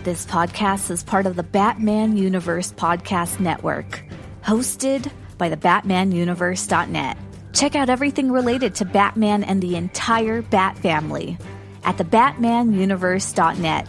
This podcast is part of the Batman Universe Podcast Network, hosted by the BatmanUniverse.net. Check out everything related to Batman and the entire Bat family at the BatmanUniverse.net,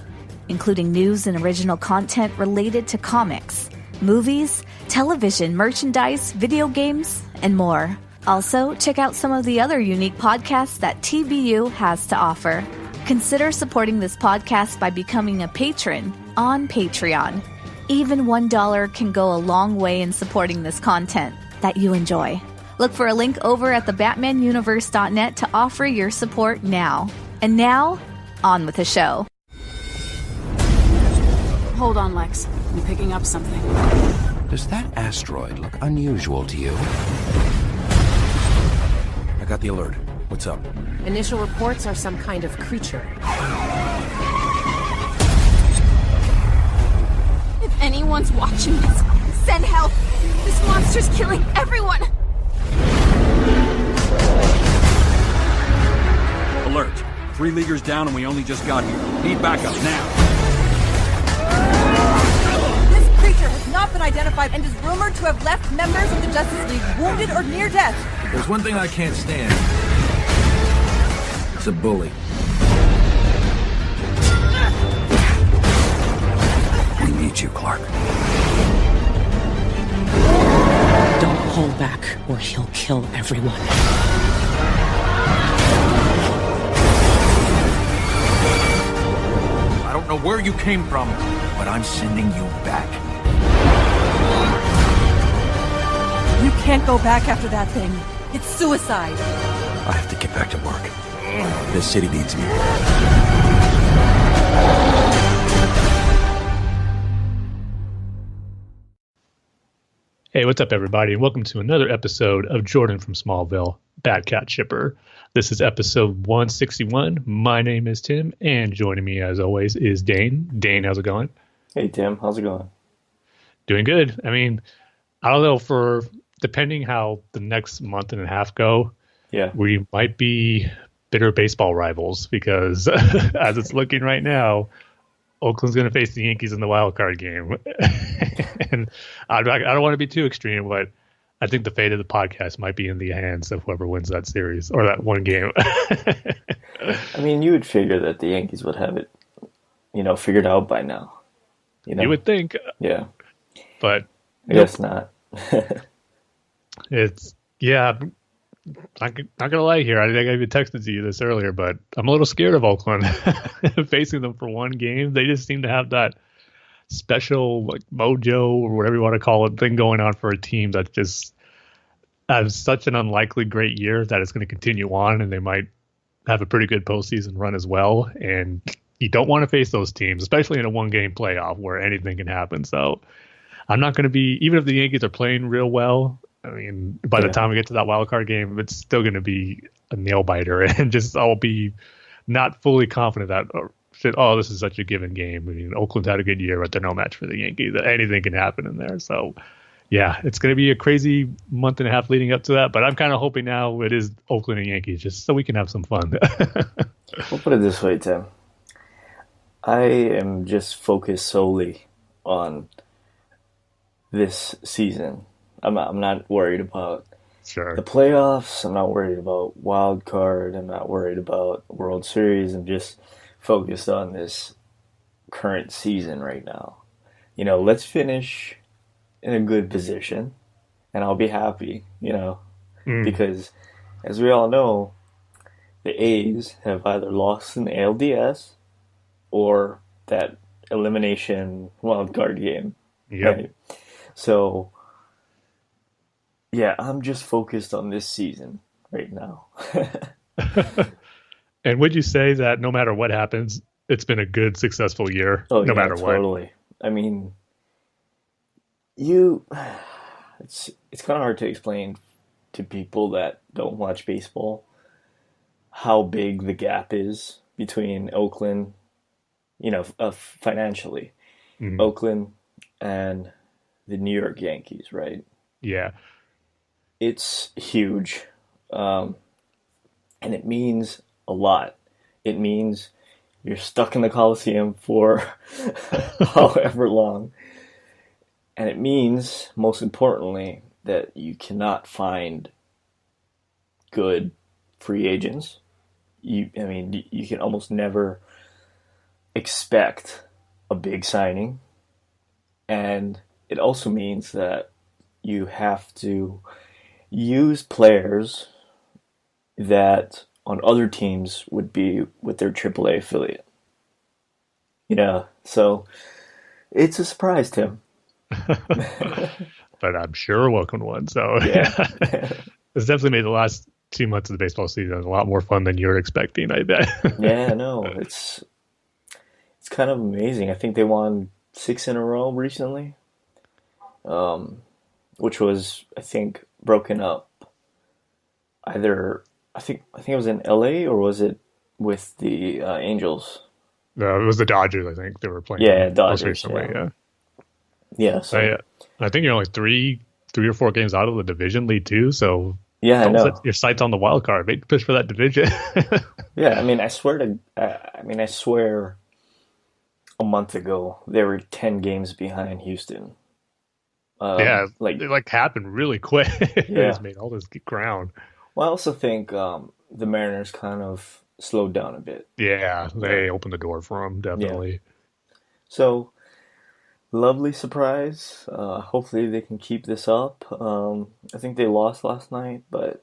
including news and original content related to comics, movies, television, merchandise, video games, and more. Also, check out some of the other unique podcasts that TBU has to offer. Consider supporting this podcast by becoming a patron on Patreon. Even $1 can go a long way in supporting this content that you enjoy. Look for a link over at the BatmanUniverse.net to offer your support now. And now, on with the show. Hold on, Lex. I'm picking up something. Does that asteroid look unusual to you? I got the alert. What's up? Initial reports are some kind of creature. If anyone's watching this, send help! This monster's killing everyone! Alert! 3 leaguers down and we only just got here. Need backup now! This creature has not been identified and is rumored to have left members of the Justice League wounded or near death. There's one thing I can't stand. It's a bully. We need you, Clark. Don't hold back, or he'll kill everyone. I don't know where you came from, but I'm sending you back. You can't go back after that thing. It's suicide. I have to get back to work. This city needs me. Hey, what's up, everybody, and welcome to another episode of Jordan from Smallville, Batcat Shipper. This is episode 161. My name is Tim, and joining me, as always, is Dane. Dane, how's it going? Hey, Tim. How's it going? Doing good. I mean, I don't know, depending how the next month and a half go, Yeah. we might be bitter baseball rivals because as it's looking right now, Oakland's going to face the Yankees in the wild card game. And I don't want to be too extreme, but I think the fate of the podcast might be in the hands of whoever wins that series or that one game. I mean, you would figure that the Yankees would have it, figured out by now. You would think. Yeah. But I guess not. It's, yeah, not gonna lie here. I think I even texted to you this earlier, but I'm a little scared of Oakland facing them for one game. They just seem to have that special mojo or whatever you want to call it thing going on for a team that just has such an unlikely great year that it's going to continue on, and they might have a pretty good postseason run as well. And you don't want to face those teams, especially in a one-game playoff where anything can happen. So I'm not going to be, even if the Yankees are playing real well, I mean, by the time we get to that wild card game, it's still going to be a nail biter, and just I'll be not fully confident that this is such a given game. I mean, Oakland had a good year, but they're no match for the Yankees. Anything can happen in there. So, yeah, it's going to be a crazy month and a half leading up to that. But I'm kind of hoping now it is Oakland and Yankees, just so we can have some fun. We'll put it this way, Tim. I am just focused solely on this season. I'm not worried about the playoffs. I'm not worried about wild card. I'm not worried about World Series. I'm just focused on this current season right now. Let's finish in a good position, and I'll be happy, because as we all know, the A's have either lost in the ALDS or that elimination wild card game. Yep. Right? So, yeah, I'm just focused on this season right now. And would you say that no matter what happens, it's been a good, successful year, matter what? Totally. I mean, it's kind of hard to explain to people that don't watch baseball how big the gap is between Oakland, financially, Oakland and the New York Yankees, right? Yeah. It's huge. And it means a lot. It means You're stuck in the Coliseum for however long. And it means, most importantly, that you cannot find good free agents. You can almost never expect a big signing. And it also means that you have to use players that on other teams would be with their AAA affiliate. So it's a surprise, Tim. But I'm sure a welcome one. So Yeah. It's definitely made the last 2 months of the baseball season a lot more fun than you're expecting, I bet. Yeah, no, it's kind of amazing. I think they won 6 in a row recently, which was, I think, broken up. Either I think it was in LA, or was it with the Angels? No, it was the Dodgers. I think they were playing. Yeah, most Dodgers. recently, yeah. Yeah, so I think you're only three or four games out of the division lead too. So yeah, I don't know. set your sights on the wild card. Make the push for that division. Yeah, I swear a month ago they were 10 games behind Houston. Yeah, it happened really quick. It Yeah. just made all this ground. Well, I also think the Mariners kind of slowed down a bit. Yeah, they opened the door for them, definitely. So, lovely surprise. Hopefully they can keep this up. I think they lost last night, but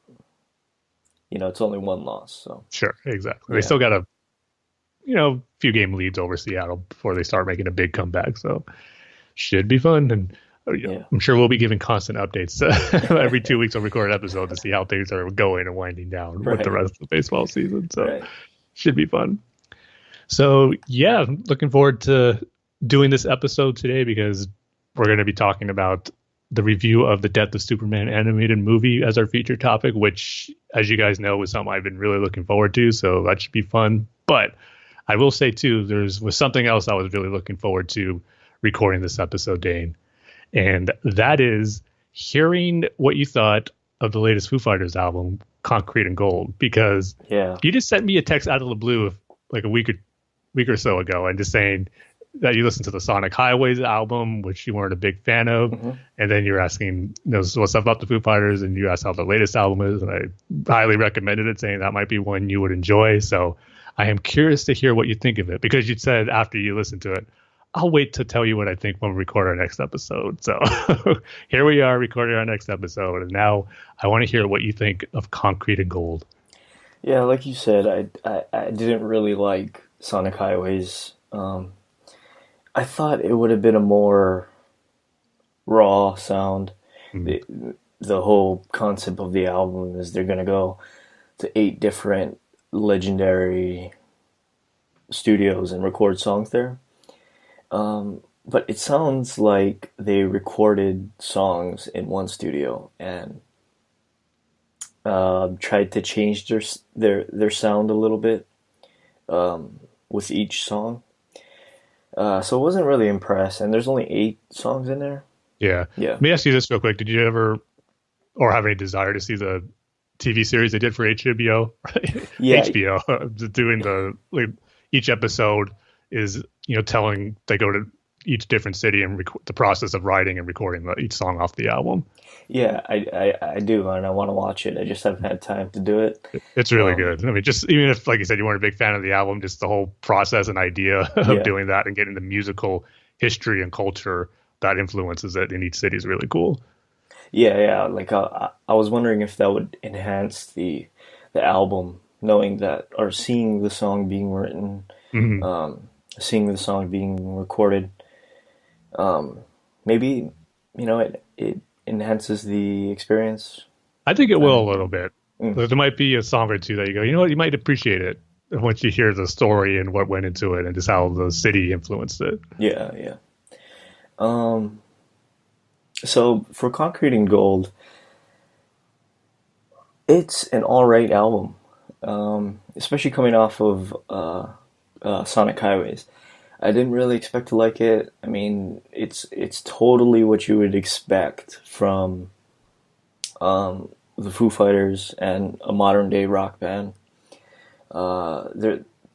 it's only one loss. So Sure, exactly. Yeah. They still got a few game leads over Seattle before they start making a big comeback. So should be fun. And Yeah. I'm sure we'll be giving constant updates every 2 weeks. We'll record an episode to see how things are going and winding down with the Right. rest of the baseball season. So Right. should be fun. So yeah, looking forward to doing this episode today because we're going to be talking about the review of the Death of Superman animated movie as our feature topic, which, as you guys know, was something I've been really looking forward to. So that should be fun. But I will say too, was something else I was really looking forward to recording this episode, Dane. And that is hearing what you thought of the latest Foo Fighters album, Concrete and Gold, because Yeah. you just sent me a text out of the blue like a week or so ago and just saying that you listened to the Sonic Highways album, which you weren't a big fan of. Mm-hmm. And then you're asking what's up about the Foo Fighters, and you asked how the latest album is. And I highly recommended it, saying that might be one you would enjoy. So I am curious to hear what you think of it, because you said after you listened to it, I'll wait to tell you what I think when we record our next episode. So here we are recording our next episode. And now I want to hear what you think of Concrete and Gold. Yeah, like you said, I didn't really like Sonic Highways. I thought it would have been a more raw sound. The whole concept of the album is they're going to go to 8 different legendary studios and record songs there. But it sounds like they recorded songs in one studio and tried to change their sound a little bit with each song. So I wasn't really impressed. And there's only 8 songs in there. Yeah. Yeah. Let me ask you this real quick. Did you ever or have any desire to see the TV series they did for HBO? Yeah. HBO doing each episode is, telling they go to each different city and the process of writing and recording each song off the album. Yeah, I do, and I want to watch it. I just haven't had time to do it. It's really good. I mean, just even if, like you said, you weren't a big fan of the album, just the whole process and idea of doing that and getting the musical history and culture that influences it in each city is really cool. Yeah. Like I was wondering if that would enhance the album, knowing that, or seeing the song being written, seeing the song being recorded. Maybe it enhances the experience. I think it will a little bit. There might be a song or two that you go, you might appreciate it once you hear the story and what went into it and just how the city influenced it. Yeah. So for Concrete and Gold, it's an alright album, especially coming off of Sonic Highways. I didn't really expect to like it. I mean, it's totally what you would expect from the Foo Fighters and a modern day rock band.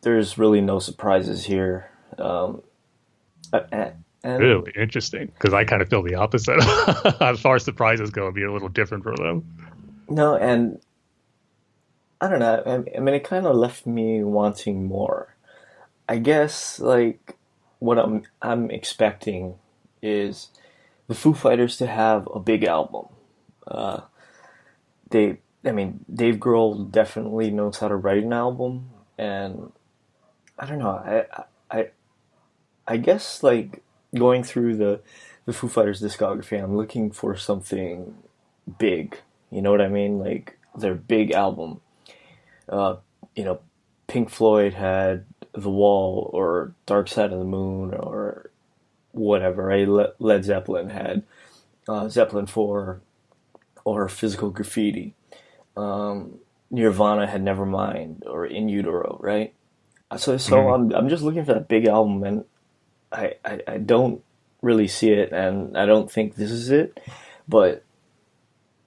there's really no surprises here. And Really interesting, because I kind of feel the opposite. As far as surprises go, it'd be a little different for them. no, and I don't know. I mean, it kind of left me wanting more. I guess like what I'm expecting is the Foo Fighters to have a big album. Uh, I mean, Dave Grohl definitely knows how to write an album, and I don't know. I guess like going through the Foo Fighters discography, I'm looking for something big. You know what I mean? Like their big album. You know, Pink Floyd had The Wall or Dark Side of the Moon or whatever. Right? Led Zeppelin had Zeppelin 4 or Physical Graffiti. Nirvana had Nevermind or In Utero, right? So I'm just looking for that big album, and I don't really see it, and I don't think this is it. But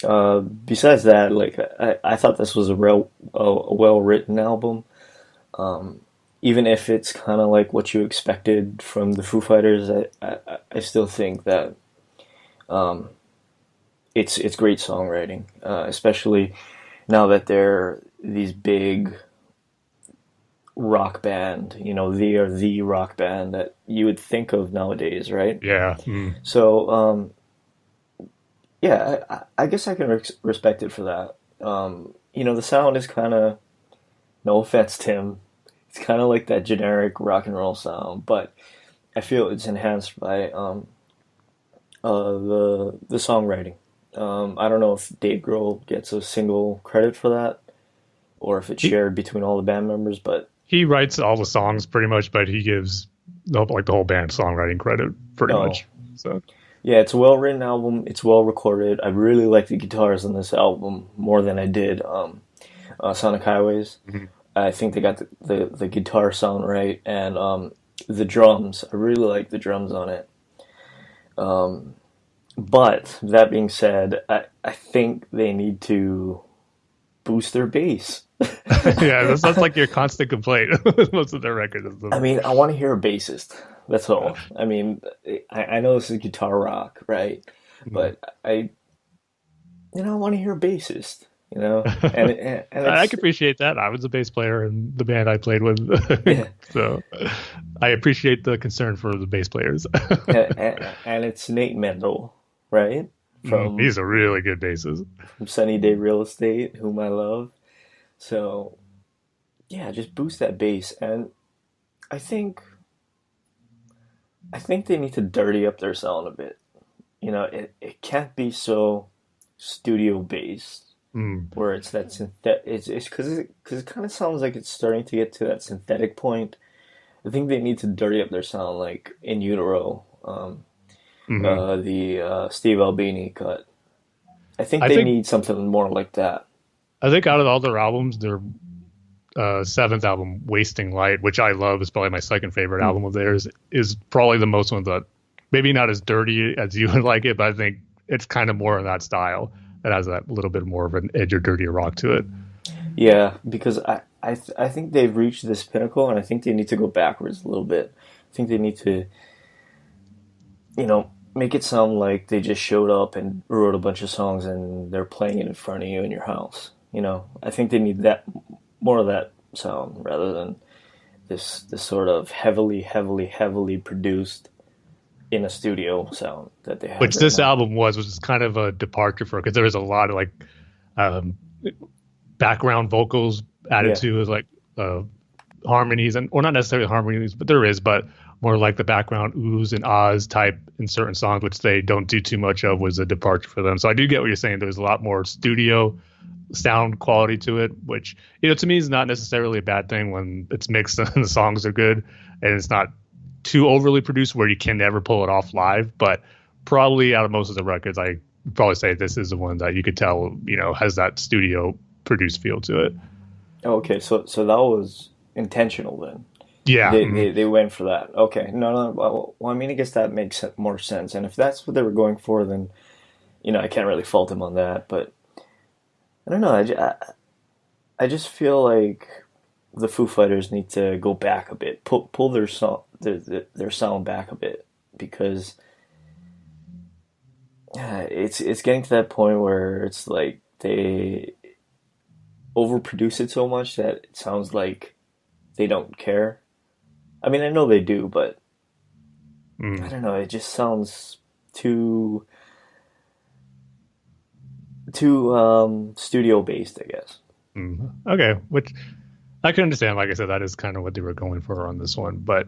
besides that, like I thought this was a well written album. Even if it's kind of like what you expected from the Foo Fighters, I still think that it's great songwriting, especially now that they're these big rock band. You know, they are the rock band that you would think of nowadays, right? Yeah. So, yeah, I guess I can respect it for that. You know, the sound is kind of, no offense, Tim, it's kind of like that generic rock and roll sound, but I feel it's enhanced by the songwriting. I don't know if Dave Grohl gets a single credit for that, or if it's shared between all the band members, but He writes all the songs pretty much, but he gives the whole band songwriting credit pretty much. So yeah, it's a well-written album. It's well-recorded. I really like the guitars on this album more than I did Sonic Highways. Mm-hmm. I think they got the guitar sound right, and the drums. I really like the drums on it. But that being said, I think they need to boost their bass. yeah, that's like your constant complaint with most of their records. I mean, I want to hear a bassist. That's all. I mean, I know this is guitar rock, right? But I want to hear a bassist. You know, and I can appreciate that. I was a bass player in the band I played with, so I appreciate the concern for the bass players. and it's Nate Mendel, right? He's a really good bassist. From Sunny Day Real Estate, whom I love. So, yeah, just boost that bass, and I think they need to dirty up their sound a bit. You know, it can't be so studio based. Where it's that it's because it kind of sounds like it's starting to get to that synthetic point. I think they need to dirty up their sound, like In Utero, the Steve Albini cut. I think they need something more like that. I think out of all their albums, their seventh album, Wasting Light, which I love, is probably my second favorite album of theirs, is probably the most one that maybe not as dirty as you would like it, but I think it's kind of more in that style. It has that little bit more of an edgier, dirtier rock to it. Yeah, because I think they've reached this pinnacle, and I think they need to go backwards a little bit. I think they need to, make it sound like they just showed up and wrote a bunch of songs and they're playing it in front of you in your house. I think they need that more of that sound rather than this sort of heavily produced in a studio sound that they have. Which this album was kind of a departure for, because there was a lot of background vocals added to, like harmonies, or not necessarily harmonies, but there is, but more like the background oohs and ahs type in certain songs, which they don't do too much of, was a departure for them. So I do get what you're saying. There's a lot more studio sound quality to it, which, to me is not necessarily a bad thing when it's mixed and the songs are good and it's not too overly produced where you can never pull it off live. But probably out of most of the records, I would probably say this is the one that you could tell, has that studio produced feel to it. Okay, so that was intentional then. Yeah, they went for that. Okay, no. Well, I mean, I guess that makes more sense. And if that's what they were going for, then I can't really fault them on that. But I don't know. I just feel like the Foo Fighters need to go back a bit, pull their sound back a bit, because it's getting to that point where it's like they overproduce it so much that it sounds like they don't care. I mean, I know they do, but I don't know. It just sounds too studio based, I guess. Okay, which I can understand. Like I said, that is kind of what they were going for on this one. But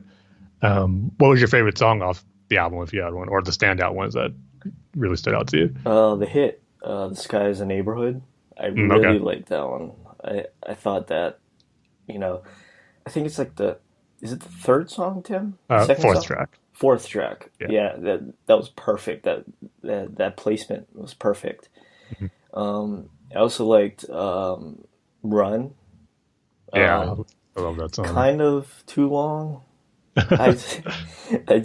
what was your favorite song off the album, if you had one, or the standout ones that really stood out to you? The hit, "The Sky Is a Neighborhood." I really liked that one. I thought that, I think it's like is it the third song, Tim? Fourth track. Fourth track. Yeah, that was perfect. That placement was perfect. I also liked "Run." Yeah, I love that song. Kind of too long, I'd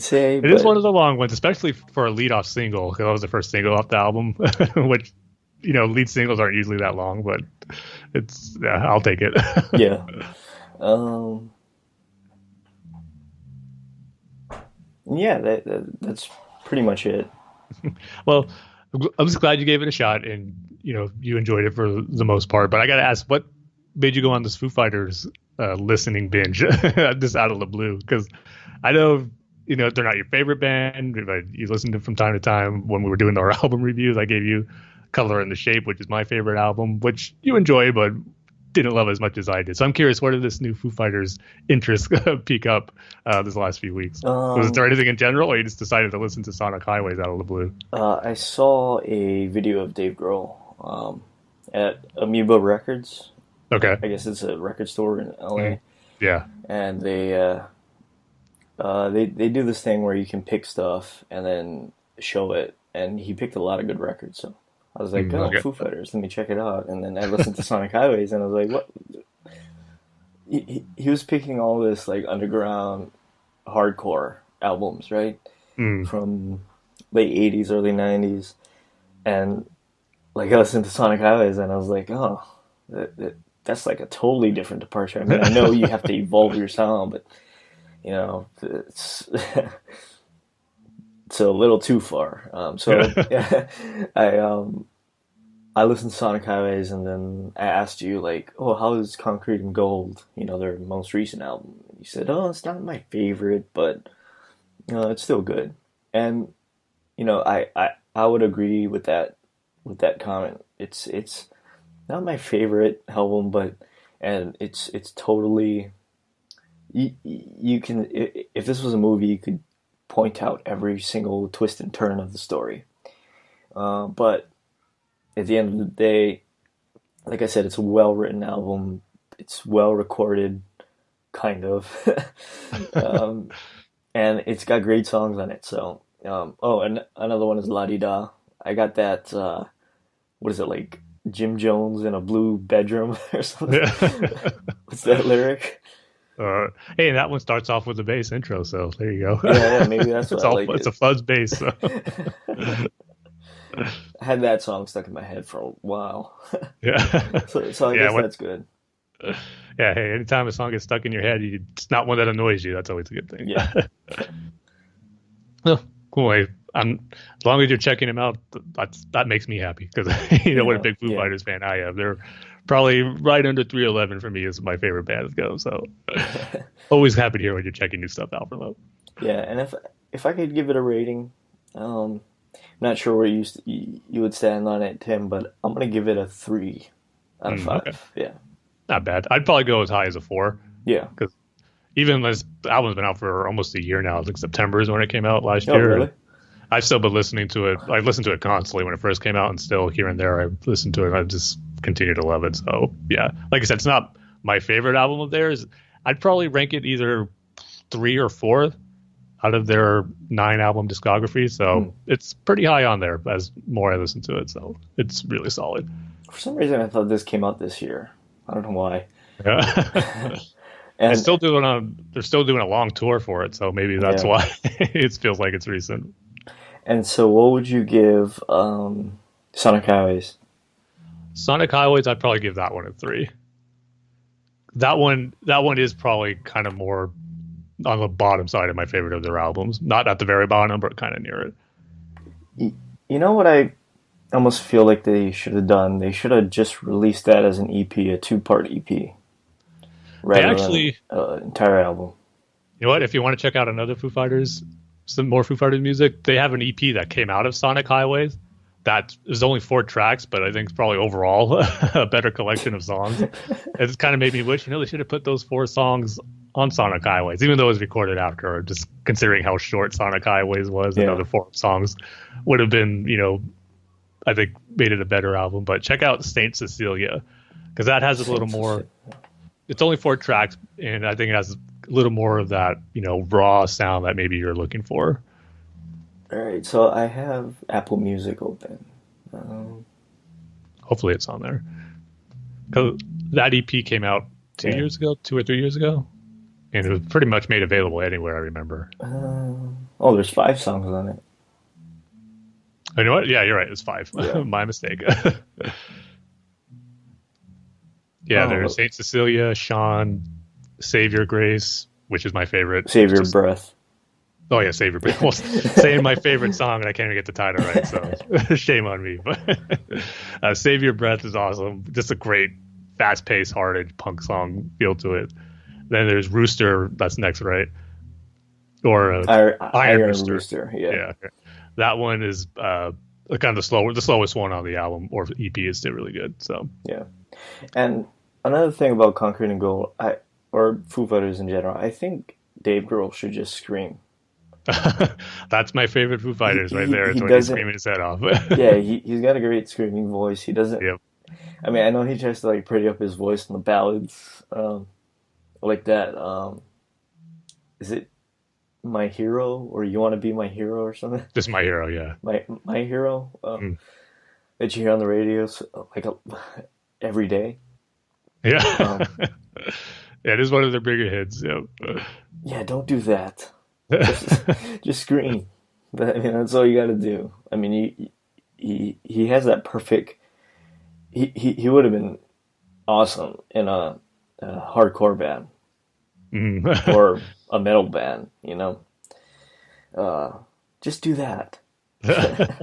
say. It is one of the long ones, especially for a lead-off single, because that was the first single off the album, which, lead singles aren't usually that long, but I'll take it. Yeah. Yeah, that's pretty much it. Well, I'm just glad you gave it a shot and, you enjoyed it for the most part. But I got to ask, what made you go on this Foo Fighters listening binge just out of the blue? Because I know, they're not your favorite band, but you listened to them from time to time. When we were doing our album reviews, I gave you Color and the Shape, which is my favorite album, which you enjoy, but didn't love as much as I did. So I'm curious, where did this new Foo Fighters interest peak up this last few weeks? Was there anything in general, or you just decided to listen to Sonic Highways out of the blue? I saw a video of Dave Grohl at Amoeba Records. Okay. I guess it's a record store in LA. Yeah. And they do this thing where you can pick stuff and then show it, and he picked a lot of good records, so I was like, okay. Foo Fighters, let me check it out. And then I listened to Sonic Highways, and I was like, what? He was picking all this, like, underground hardcore albums, right? From late 80s, early 90s. And, like, I listened to Sonic Highways, and I was like, oh, that's, like, a totally different departure. I mean, I know you have to evolve your sound, but, it's... it's a little too far. I listened to Sonic Highways, and then I asked you, like, oh, how is Concrete and Gold, their most recent album? You said, oh, it's not my favorite, but it's still good. And I would agree with that comment. It's not my favorite album, but it's totally, you can, if this was a movie, you could point out every single twist and turn of the story. But at the end of the day, like I said, it's a well-written album. It's well-recorded, kind of. And it's got great songs on it. So, and another one is La Di Da. I got that, what is it, like Jim Jones in a blue bedroom or something? What's that lyric? Hey, that one starts off with the bass intro, so there you go. Yeah, maybe that's what it's a fuzz bass. So. I had that song stuck in my head for a while. Yeah. so I guess that's good. Yeah, hey, anytime a song gets stuck in your head, it's not one that annoys you. That's always a good thing. Yeah. Well, cool. Hey, as long as you're checking them out, that makes me happy, because what a big Foo Fighters fan I am. They're probably right under 311 for me is my favorite bands go. So always happy to hear when you're checking new stuff out from them. Yeah, and if I could give it a rating, I'm not sure where you would stand on it, Tim, but I'm gonna give it a 3 out of 5. Okay. Yeah, not bad. I'd probably go as high as a 4. Yeah, because even this album's been out for almost a year now. Like September is when it came out last year. Really? I've still been listening to it. I listened to it constantly when it first came out, and still here and there I've listened to it, and I've just continued to love it. So yeah, like I said, it's not my favorite album of theirs. I'd probably rank it either 3 or 4 out of their 9-album discography. So it's pretty high on there as more I listen to it. So it's really solid. For some reason, I thought this came out this year. I don't know why. Yeah. And they're still doing a long tour for it, so maybe that's why it feels like it's recent. And so, what would you give Sonic Highways? Sonic Highways, I'd probably give that one a 3. That one is probably kind of more on the bottom side of my favorite of their albums. Not at the very bottom, but kind of near it. You know what I almost feel like they should have done? They should have just released that as an EP, a 2-part EP, rather than an entire album. You know what? If you want to check out another some more Foo Fighters music, they have an EP that came out of Sonic Highways. That is only 4 tracks, but I think it's probably overall a better collection of songs. It's kind of made me wish, they should have put those 4 songs on Sonic Highways, even though it was recorded after, just considering how short Sonic Highways was. Another 4 songs would have been, I think made it a better album. But check out Saint Cecilia, because that has a little more. It's only 4 tracks, and I think it has a little more of that, raw sound that maybe you're looking for. All right, so I have Apple Music open. Hopefully it's on there. 'Cause that EP came out 2 or 3 years ago, and it was pretty much made available anywhere, I remember. There's 5 songs on it. You know what? Yeah, you're right. It's 5. Yeah. My mistake. There's Saint Cecilia, Sean, Save Your Grace, which is my favorite. Save Your Breath. Oh yeah, Save Your Breath. Well, saying my favorite song and I can't even get the title right, so shame on me. But Save Your Breath is awesome. Just a great, fast-paced, hard-edged punk song feel to it. Then there's Rooster. That's next, right? Or Iron Rooster. Yeah. That one is kind of the slowest one on the album or EP. Is still really good. So yeah. And another thing about Concrete and Gold, or Foo Fighters in general, I think Dave Grohl should just scream. That's my favorite Foo Fighters right there. It's when he's screaming his head off. Yeah, he's got a great screaming voice. He doesn't. Yep. I mean, I know he tries to pretty up his voice in the ballads, like that. Is it My Hero or You Want to Be My Hero or something? Just My Hero, yeah. My Hero that you hear on the radio every day. Yeah. It is one of their bigger hits. Yep. Yeah, don't do that. Just scream. That's all you got to do. I mean, he has that perfect. He would have been awesome in a hardcore band or a metal band. Just do that. Yeah,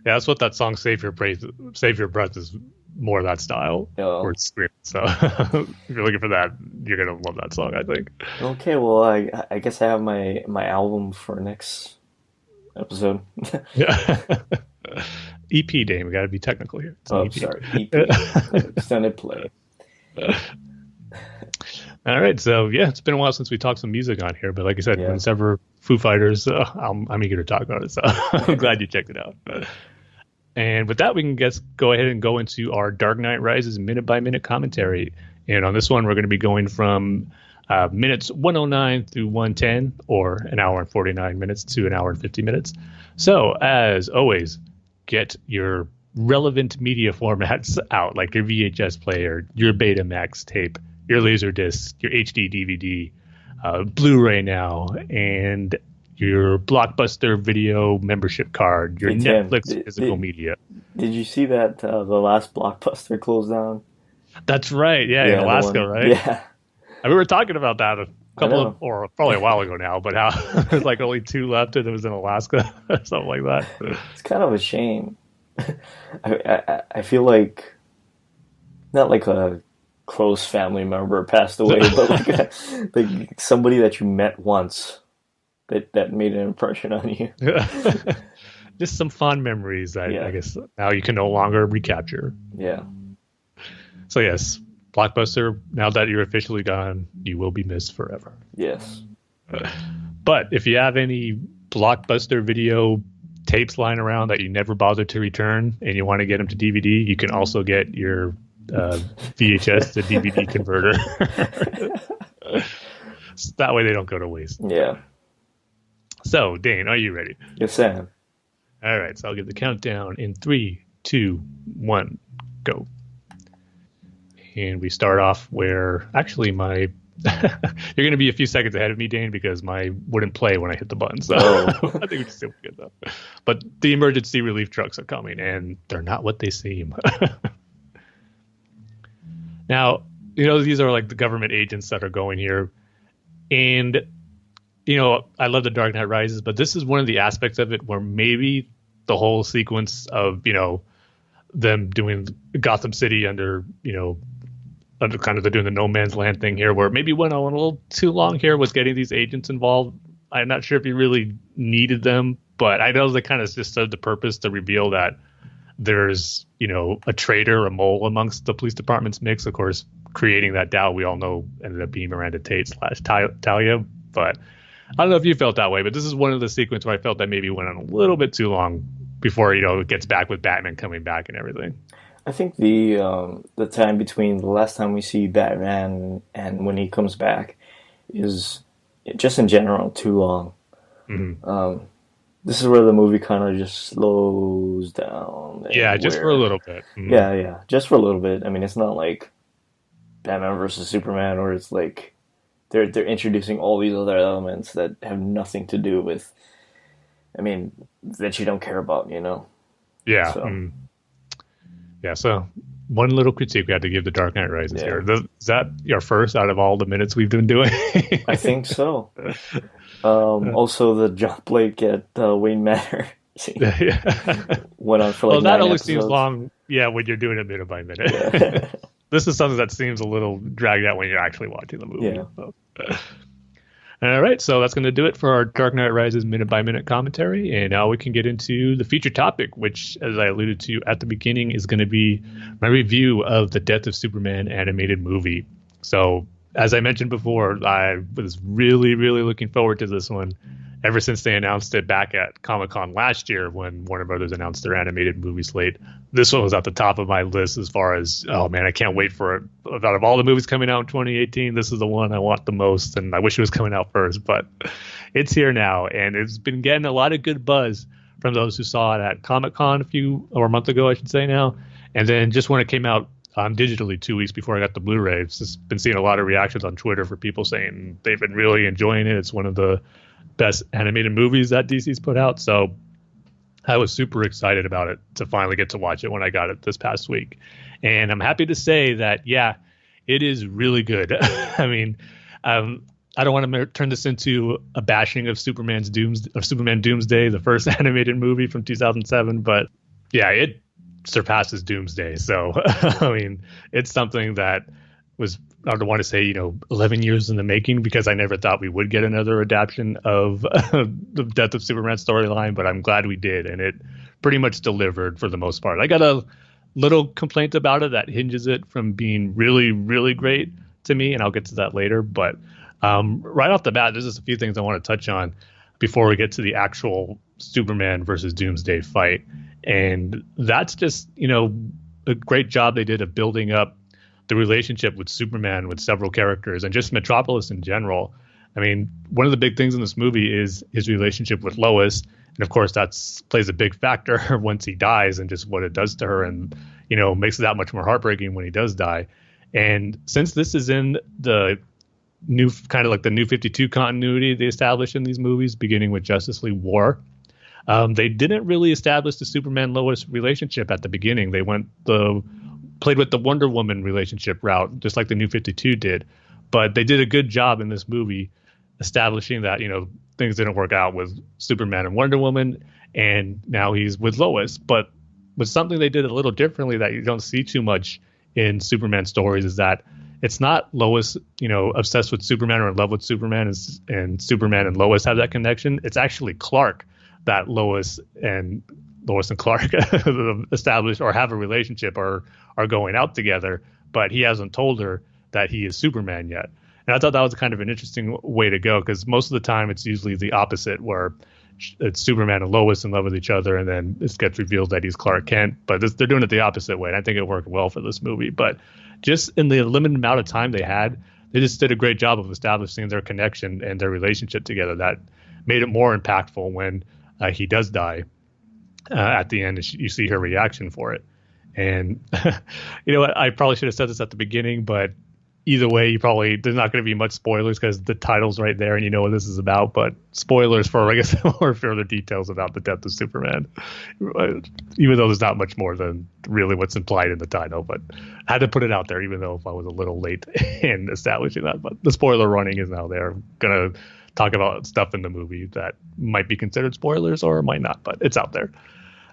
that's what that song "Save Your Breath" is. More of that style, or scream. So if you're looking for that, you're gonna love that song, I think. Okay, well, I guess I have my album for next episode. Yeah. EP, Dane. We got to be technical here. EP. Sorry, EP. Extended play. All right, so it's been a while since we talked some music on here, but like I said, whenever Foo Fighters, I'm eager to talk about it. So I'm glad you checked it out. And with that, we can go ahead and go into our Dark Knight Rises minute-by-minute commentary. And on this one, we're going to be going from minutes 109 through 110, or an hour and 49 minutes to an hour and 50 minutes. So, as always, get your relevant media formats out, like your VHS player, your Betamax tape, your Laserdisc, your HD DVD, Blu-ray now, and your Blockbuster video membership card, your Netflix physical media. Did you see that the last Blockbuster closed down? That's right. Yeah, in Alaska, right? Yeah. And we were talking about that or probably a while ago now, but how there's only 2 left and it was in Alaska or something like that. It's kind of a shame. I feel like, not like a close family member passed away, but like somebody that you met once. That made an impression on you. Just some fond memories that I guess now you can no longer recapture. Yeah. So yes, Blockbuster, now that you're officially gone, you will be missed forever. Yes. But if you have any Blockbuster video tapes lying around that you never bothered to return and you want to get them to DVD, you can also get your VHS to DVD converter. So that way they don't go to waste. Yeah. So, Dane, are you ready? Yes, I am. All right, so I'll give the countdown in 3, 2, 1, go. And we start off where, actually, you're going to be a few seconds ahead of me, Dane, because my wouldn't play when I hit the button. So I think we just did good, though. But the emergency relief trucks are coming, and they're not what they seem. Now, these are like the government agents that are going here. And, I love The Dark Knight Rises, but this is one of the aspects of it where maybe the whole sequence of, them doing Gotham City under kind of doing the no man's land thing here, where maybe went on a little too long here with getting these agents involved. I'm not sure if you really needed them, but I know they kind of just served the purpose to reveal that there's, a traitor, a mole amongst the police department's mix. Of course, creating that doubt we all know ended up being Miranda Tate / Talia. But I don't know if you felt that way, but this is one of the sequences where I felt that maybe went on a little bit too long before, it gets back with Batman coming back and everything. I think the time between the last time we see Batman and when he comes back is just in general too long. Mm-hmm. This is where the movie kind of just slows down. Yeah, just for a little bit. Mm-hmm. Yeah, just for a little bit. I mean, it's not like Batman versus Superman, or it's like they're introducing all these other elements that have nothing to do with, that you don't care about, Yeah. So. Yeah, so one little critique we had to give The Dark Knight Rises here. Is that your first out of all the minutes we've been doing? I think so. Also, the John Blake at Wayne Manor went on for like 9 that always episodes. seems long, when you're doing it minute by minute. Yeah. This is something that seems a little dragged out when you're actually watching the movie. Yeah. So. All right, so that's going to do it for our Dark Knight Rises minute-by-minute commentary, and now we can get into the feature topic, which, as I alluded to at the beginning, is going to be my review of the Death of Superman animated movie. So, as I mentioned before, I was really, really looking forward to this one ever since they announced it back at Comic-Con last year when Warner Brothers announced their animated movie slate. This one was at the top of my list as far as, oh man, I can't wait for it. Out of all the movies coming out in 2018, this is the one I want the most, and I wish it was coming out first, but it's here now, and it's been getting a lot of good buzz from those who saw it at Comic-Con a month ago, I should say now, and then just when it came out digitally 2 weeks before I got the Blu-ray, I've just been seeing a lot of reactions on Twitter for people saying they've been really enjoying it. It's one of the best animated movies that DC's put out, so I was super excited about it to finally get to watch it when I got it this past week. And I'm happy to say that, it is really good. I don't want to turn this into a bashing of Superman Doomsday, the first animated movie from 2007, but it surpasses Doomsday. So, it's something that was, I don't want to say, 11 years in the making, because I never thought we would get another adaptation of the Death of Superman storyline, but I'm glad we did, and it pretty much delivered for the most part. I got a little complaint about it that hinges it from being really, really great to me, and I'll get to that later, but right off the bat, there's just a few things I want to touch on before we get to the actual Superman versus Doomsday fight, and that's just, a great job they did of building up the relationship with Superman with several characters and just Metropolis in general. One of the big things in this movie is his relationship with Lois. And of course, plays a big factor once he dies and just what it does to her, and, makes it that much more heartbreaking when he does die. And since this is in the new, kind of like the New 52 continuity they established in these movies, beginning with Justice League War, they didn't really establish the Superman-Lois relationship at the beginning. They played with the Wonder Woman relationship route, just like the New 52 did. But they did a good job in this movie establishing that, things didn't work out with Superman and Wonder Woman, and now he's with Lois. But with something they did a little differently that you don't see too much in Superman stories is that it's not Lois, obsessed with Superman or in love with Superman, and Superman and Lois have that connection. It's actually Clark that Lois and Clark established or have a relationship or are going out together, but he hasn't told her that he is Superman yet. And I thought that was kind of an interesting way to go, because most of the time it's usually the opposite, where it's Superman and Lois in love with each other, and then it gets revealed that he's Clark Kent. But they're doing it the opposite way, and I think it worked well for this movie. But just in the limited amount of time they had, they just did a great job of establishing their connection and their relationship together that made it more impactful when he does die. At the end, you see her reaction for it. And you know what? I probably should have said this at the beginning, but either way, there's not going to be much spoilers because the title's right there and you know what this is about. But spoilers for, I guess, more further details about the death of Superman, even though there's not much more than really what's implied in the title. But I had to put it out there, even though if I was a little late in establishing that. But the spoiler warning is now there. I'm gonna talk about stuff in the movie that might be considered spoilers or might not, but it's out there.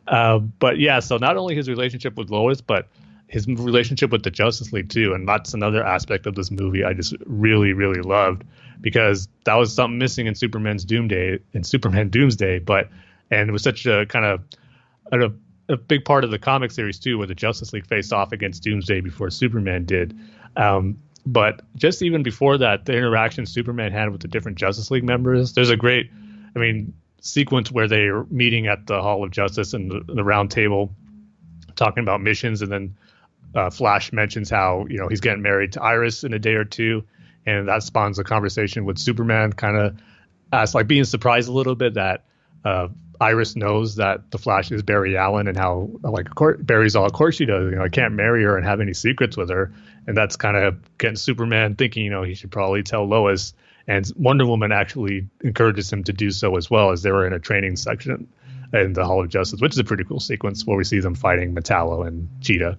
But yeah, so not only his relationship with Lois, but his relationship with the Justice League too. And that's another aspect of this movie I just really, really loved, because that was something missing in Superman Doomsday, and it was such a kind of a big part of the comic series too, where the Justice League faced off against Doomsday before Superman did. But just even before that, the interaction Superman had with the different Justice League members, there's a great, sequence where they're meeting at the Hall of Justice and the round table talking about missions. And then Flash mentions how, he's getting married to Iris in a day or two. And that spawns a conversation with Superman, kind of being surprised a little bit that Iris knows that the Flash is Barry Allen, and how Barry's all, of course she does. I can't marry her and have any secrets with her. And that's kind of getting Superman thinking, he should probably tell Lois. And Wonder Woman actually encourages him to do so as well, as they were in a training section in the Hall of Justice, which is a pretty cool sequence where we see them fighting Metallo and Cheetah.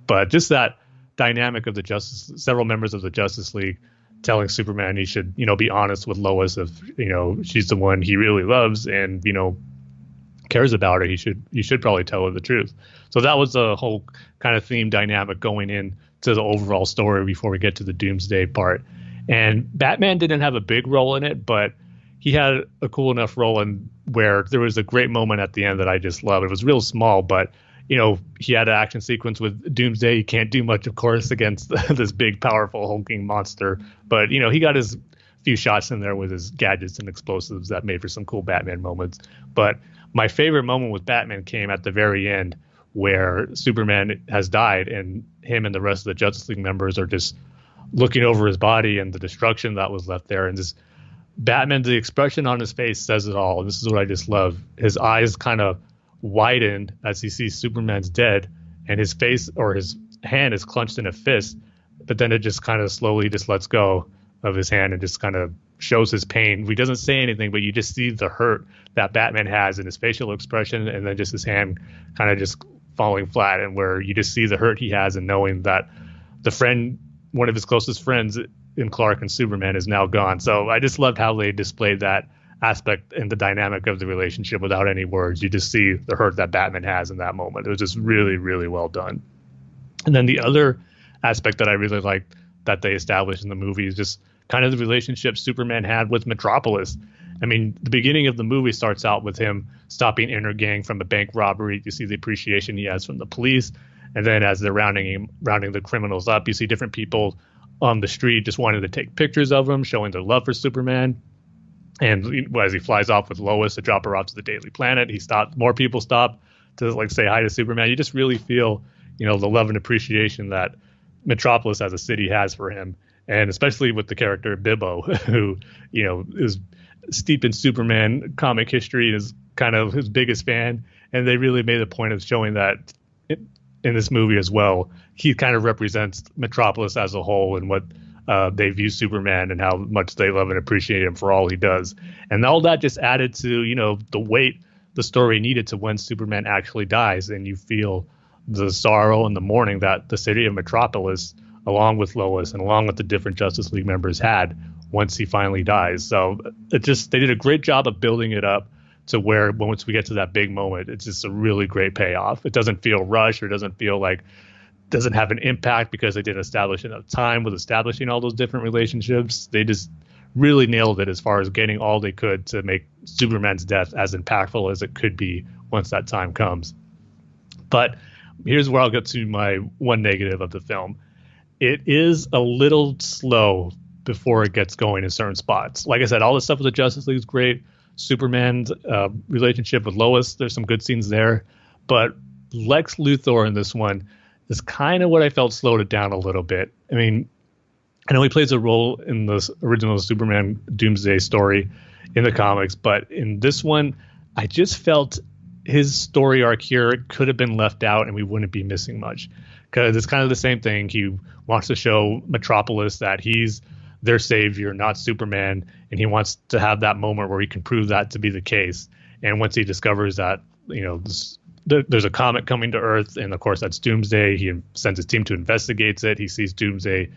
But just that dynamic of several members of the Justice League telling Superman he should, be honest with Lois if, she's the one he really loves and, cares about her. He should probably tell her the truth. So that was a whole kind of theme dynamic going in to the overall story before we get to the Doomsday part. And Batman didn't have a big role in it, but he had a cool enough role in where there was a great moment at the end that I just loved. It was real small, but he had an action sequence with Doomsday. He can't do much, of course, against this big, powerful, hulking monster. But, he got his few shots in there with his gadgets and explosives that made for some cool Batman moments. But my favorite moment with Batman came at the very end, where Superman has died and him and the rest of the Justice League members are just looking over his body and the destruction that was left there. And this Batman, the expression on his face says it all. This is what I just love. His eyes kind of widened as he sees Superman's dead, and his face or his hand is clenched in a fist, but then it just kind of slowly just lets go of his hand and just kind of shows his pain. He doesn't say anything, but you just see the hurt that Batman has in his facial expression, and then just his hand kind of just falling flat, and where you just see the hurt he has, and knowing that the friend, one of his closest friends in Clark and Superman, is now gone. So I just loved how they displayed that aspect and the dynamic of the relationship without any words. You just see the hurt that Batman has in that moment. It was just really, really well done. And then the other aspect that I really liked that they established in the movie is just kind of the relationship Superman had with Metropolis. The beginning of the movie starts out with him stopping Intergang from a bank robbery. You see the appreciation he has from the police. And then as they're rounding the criminals up, you see different people on the street just wanting to take pictures of him, showing their love for Superman. And as he flies off with Lois to drop her off to the Daily Planet, more people stop to say hi to Superman. You just really feel, the love and appreciation that Metropolis as a city has for him. And especially with the character Bibbo, who, is steeped in Superman comic history and is kind of his biggest fan. And they really made a point of showing that in this movie as well. He kind of represents Metropolis as a whole and what they view Superman and how much they love and appreciate him for all he does. And all that just added to, the weight the story needed to when Superman actually dies. And you feel the sorrow and the mourning that the city of Metropolis, along with Lois and along with the different Justice League members, had once he finally dies. So they did a great job of building it up to where once we get to that big moment, it's just a really great payoff. It doesn't feel rushed, or doesn't have an impact because they didn't establish enough time with establishing all those different relationships. They just really nailed it as far as getting all they could to make Superman's death as impactful as it could be once that time comes. But here's where I'll get to my one negative of the film. It is a little slow before it gets going in certain spots. Like I said, all the stuff with the Justice League is great. Superman's relationship with Lois, there's some good scenes there. But Lex Luthor in this one is kind of what I felt slowed it down a little bit. I know he plays a role in the original Superman Doomsday story in the comics, but in this one, I just felt his story arc here could have been left out and we wouldn't be missing much. because it's kind of the same thing. He wants to show Metropolis that he's their savior, not Superman, and he wants to have that moment where he can prove that to be the case. And once he discovers that, there's a comet coming to Earth, and of course that's Doomsday. He sends his team to investigate it. He sees Doomsday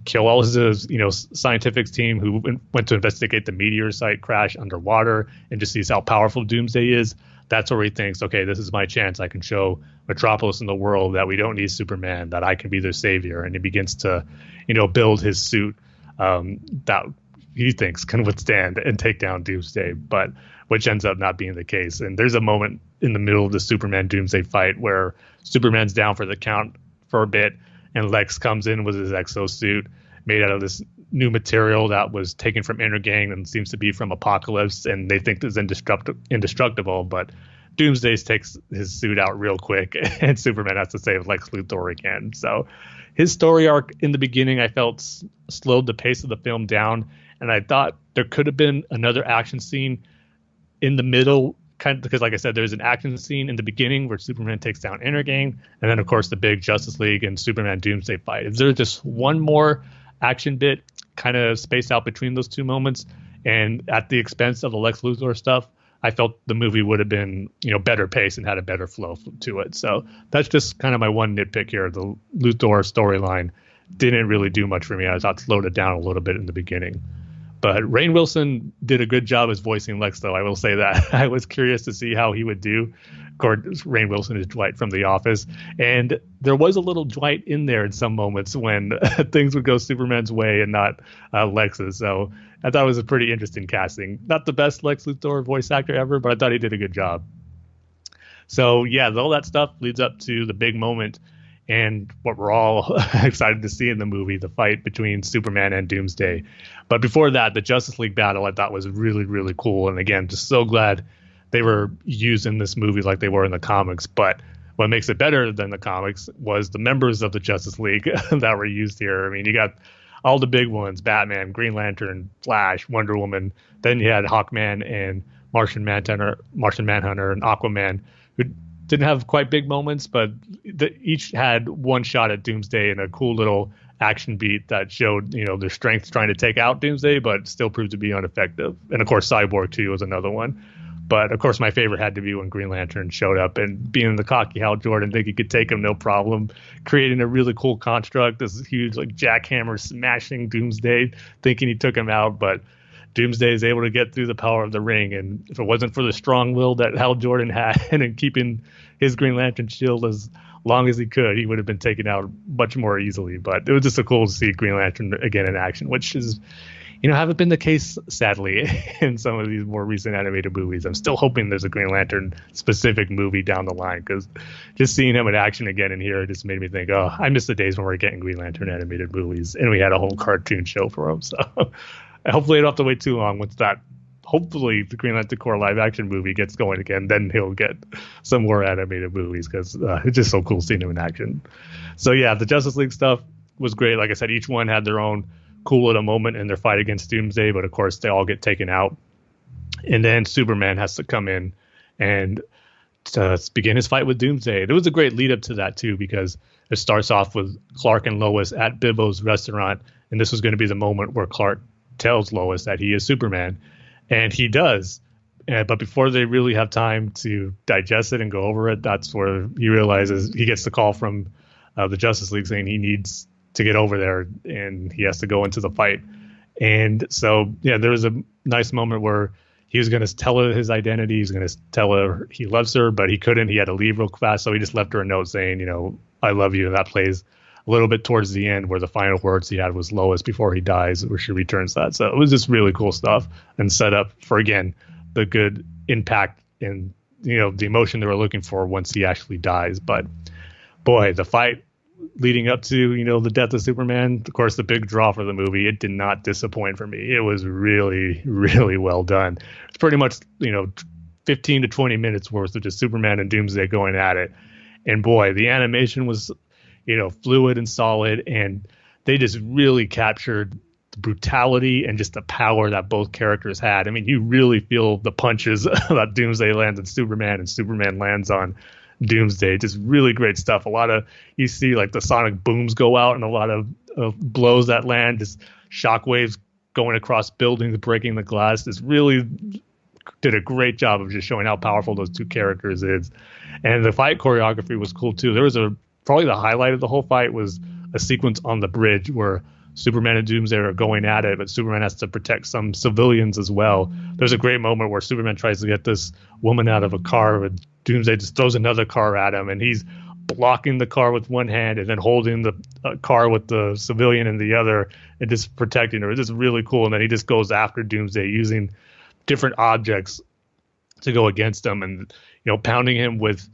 kill all his scientific team who went to investigate the meteor site crash underwater, and just sees how powerful Doomsday is. That's where he thinks, okay, this is my chance. I can show Metropolis and the world that we don't need Superman, that I can be their savior. And he begins to, build his suit that he thinks can withstand and take down Doomsday, but which ends up not being the case. And there's a moment in the middle of the Superman Doomsday fight where Superman's down for the count for a bit, and Lex comes in with his exosuit made out of this new material that was taken from Intergang and seems to be from Apocalypse, and they think it's indestructible, but Doomsday takes his suit out real quick, and Superman has to save Lex Luthor again. So his story arc in the beginning, I felt, slowed the pace of the film down, and I thought there could have been another action scene in the middle, kind of, because like I said, there's an action scene in the beginning where Superman takes down Intergang, and then of course the big Justice League and Superman Doomsday fight. If there's just one more action bit kind of spaced out between those two moments and at the expense of the Lex Luthor stuff, I felt the movie would have been, better paced and had a better flow to it. So that's just kind of my one nitpick here. The Luthor storyline didn't really do much for me. I thought it slowed it down a little bit in the beginning. But Rainn Wilson did a good job as voicing Lex, though. I will say that. I was curious to see how he would do. Of course, Rainn Wilson is Dwight from The Office. And there was a little Dwight in there in some moments when things would go Superman's way and not Lex's. So I thought it was a pretty interesting casting. Not the best Lex Luthor voice actor ever, but I thought he did a good job. So, yeah, all that stuff leads up to the big moment and what we're all excited to see in the movie, the fight between Superman and Doomsday. But before that, the Justice League battle I thought was really, really cool. And again, just so glad they were used in this movie like they were in the comics. But what makes it better than the comics was the members of the Justice League that were used here. I mean, you got all the big ones: Batman, Green Lantern, Flash, Wonder Woman. Then you had Hawkman and Martian Manhunter, and Aquaman, who didn't have quite big moments, but each had one shot at Doomsday in a cool little action beat that showed, their strength trying to take out Doomsday, but still proved to be ineffective. And of course, Cyborg 2 was another one. But of course, my favorite had to be when Green Lantern showed up and being the cocky Hal Jordan, think he could take him no problem, creating a really cool construct, this huge jackhammer smashing Doomsday, thinking he took him out, but Doomsday is able to get through the power of the ring. And if it wasn't for the strong will that Hal Jordan had and keeping his Green Lantern shield as long as he could, he would have been taken out much more easily. But it was just so cool to see Green Lantern again in action, which is, haven't been the case, sadly, in some of these more recent animated movies. I'm still hoping there's a Green Lantern specific movie down the line, because just seeing him in action again in here just made me think, oh, I miss the days when we were getting Green Lantern animated movies and we had a whole cartoon show for him. So hopefully I don't have to wait too long once that, hopefully the Green Lantern Corps live action movie gets going again, then he'll get some more animated movies, because it's just so cool seeing him in action. So yeah, the Justice League stuff was great. Like I said, each one had their own cool little moment in their fight against Doomsday, but of course they all get taken out. And then Superman has to come in and begin his fight with Doomsday. There was a great lead up to that too, because it starts off with Clark and Lois at Bibbo's restaurant, and this was going to be the moment where Clark tells Lois that he is Superman, and he does. But before they really have time to digest it and go over it, that's where he realizes, he gets the call from the Justice League saying he needs to get over there and he has to go into the fight. And so, yeah, there was a nice moment where he was going to tell her his identity. He was going to tell her he loves her, but he couldn't. He had to leave real fast. So he just left her a note saying, I love you. And that plays a little bit towards the end, where the final words he had was Lois before he dies, where she returns that. So it was just really cool stuff and set up for, again, the good impact and, the emotion they were looking for once he actually dies. But boy, the fight leading up to, the death of Superman, of course, the big draw for the movie, it did not disappoint for me. It was really, really well done. It's pretty much, 15 to 20 minutes worth of just Superman and Doomsday going at it. And boy, the animation was, fluid and solid, and they just really captured the brutality and just the power that both characters had. I mean, you really feel the punches that Doomsday lands on Superman and Superman lands on Doomsday. Just really great stuff. A lot of, you see like the sonic booms go out and a lot of blows that land, just shockwaves going across buildings, breaking the glass. This really did a great job of just showing how powerful those two characters is. And the fight choreography was cool too. There was probably the highlight of the whole fight was a sequence on the bridge where Superman and Doomsday are going at it, but Superman has to protect some civilians as well. There's a great moment where Superman tries to get this woman out of a car, and Doomsday just throws another car at him, and he's blocking the car with one hand and then holding the car with the civilian in the other and just protecting her. It's just really cool. And then he just goes after Doomsday using different objects to go against him, and pounding him with,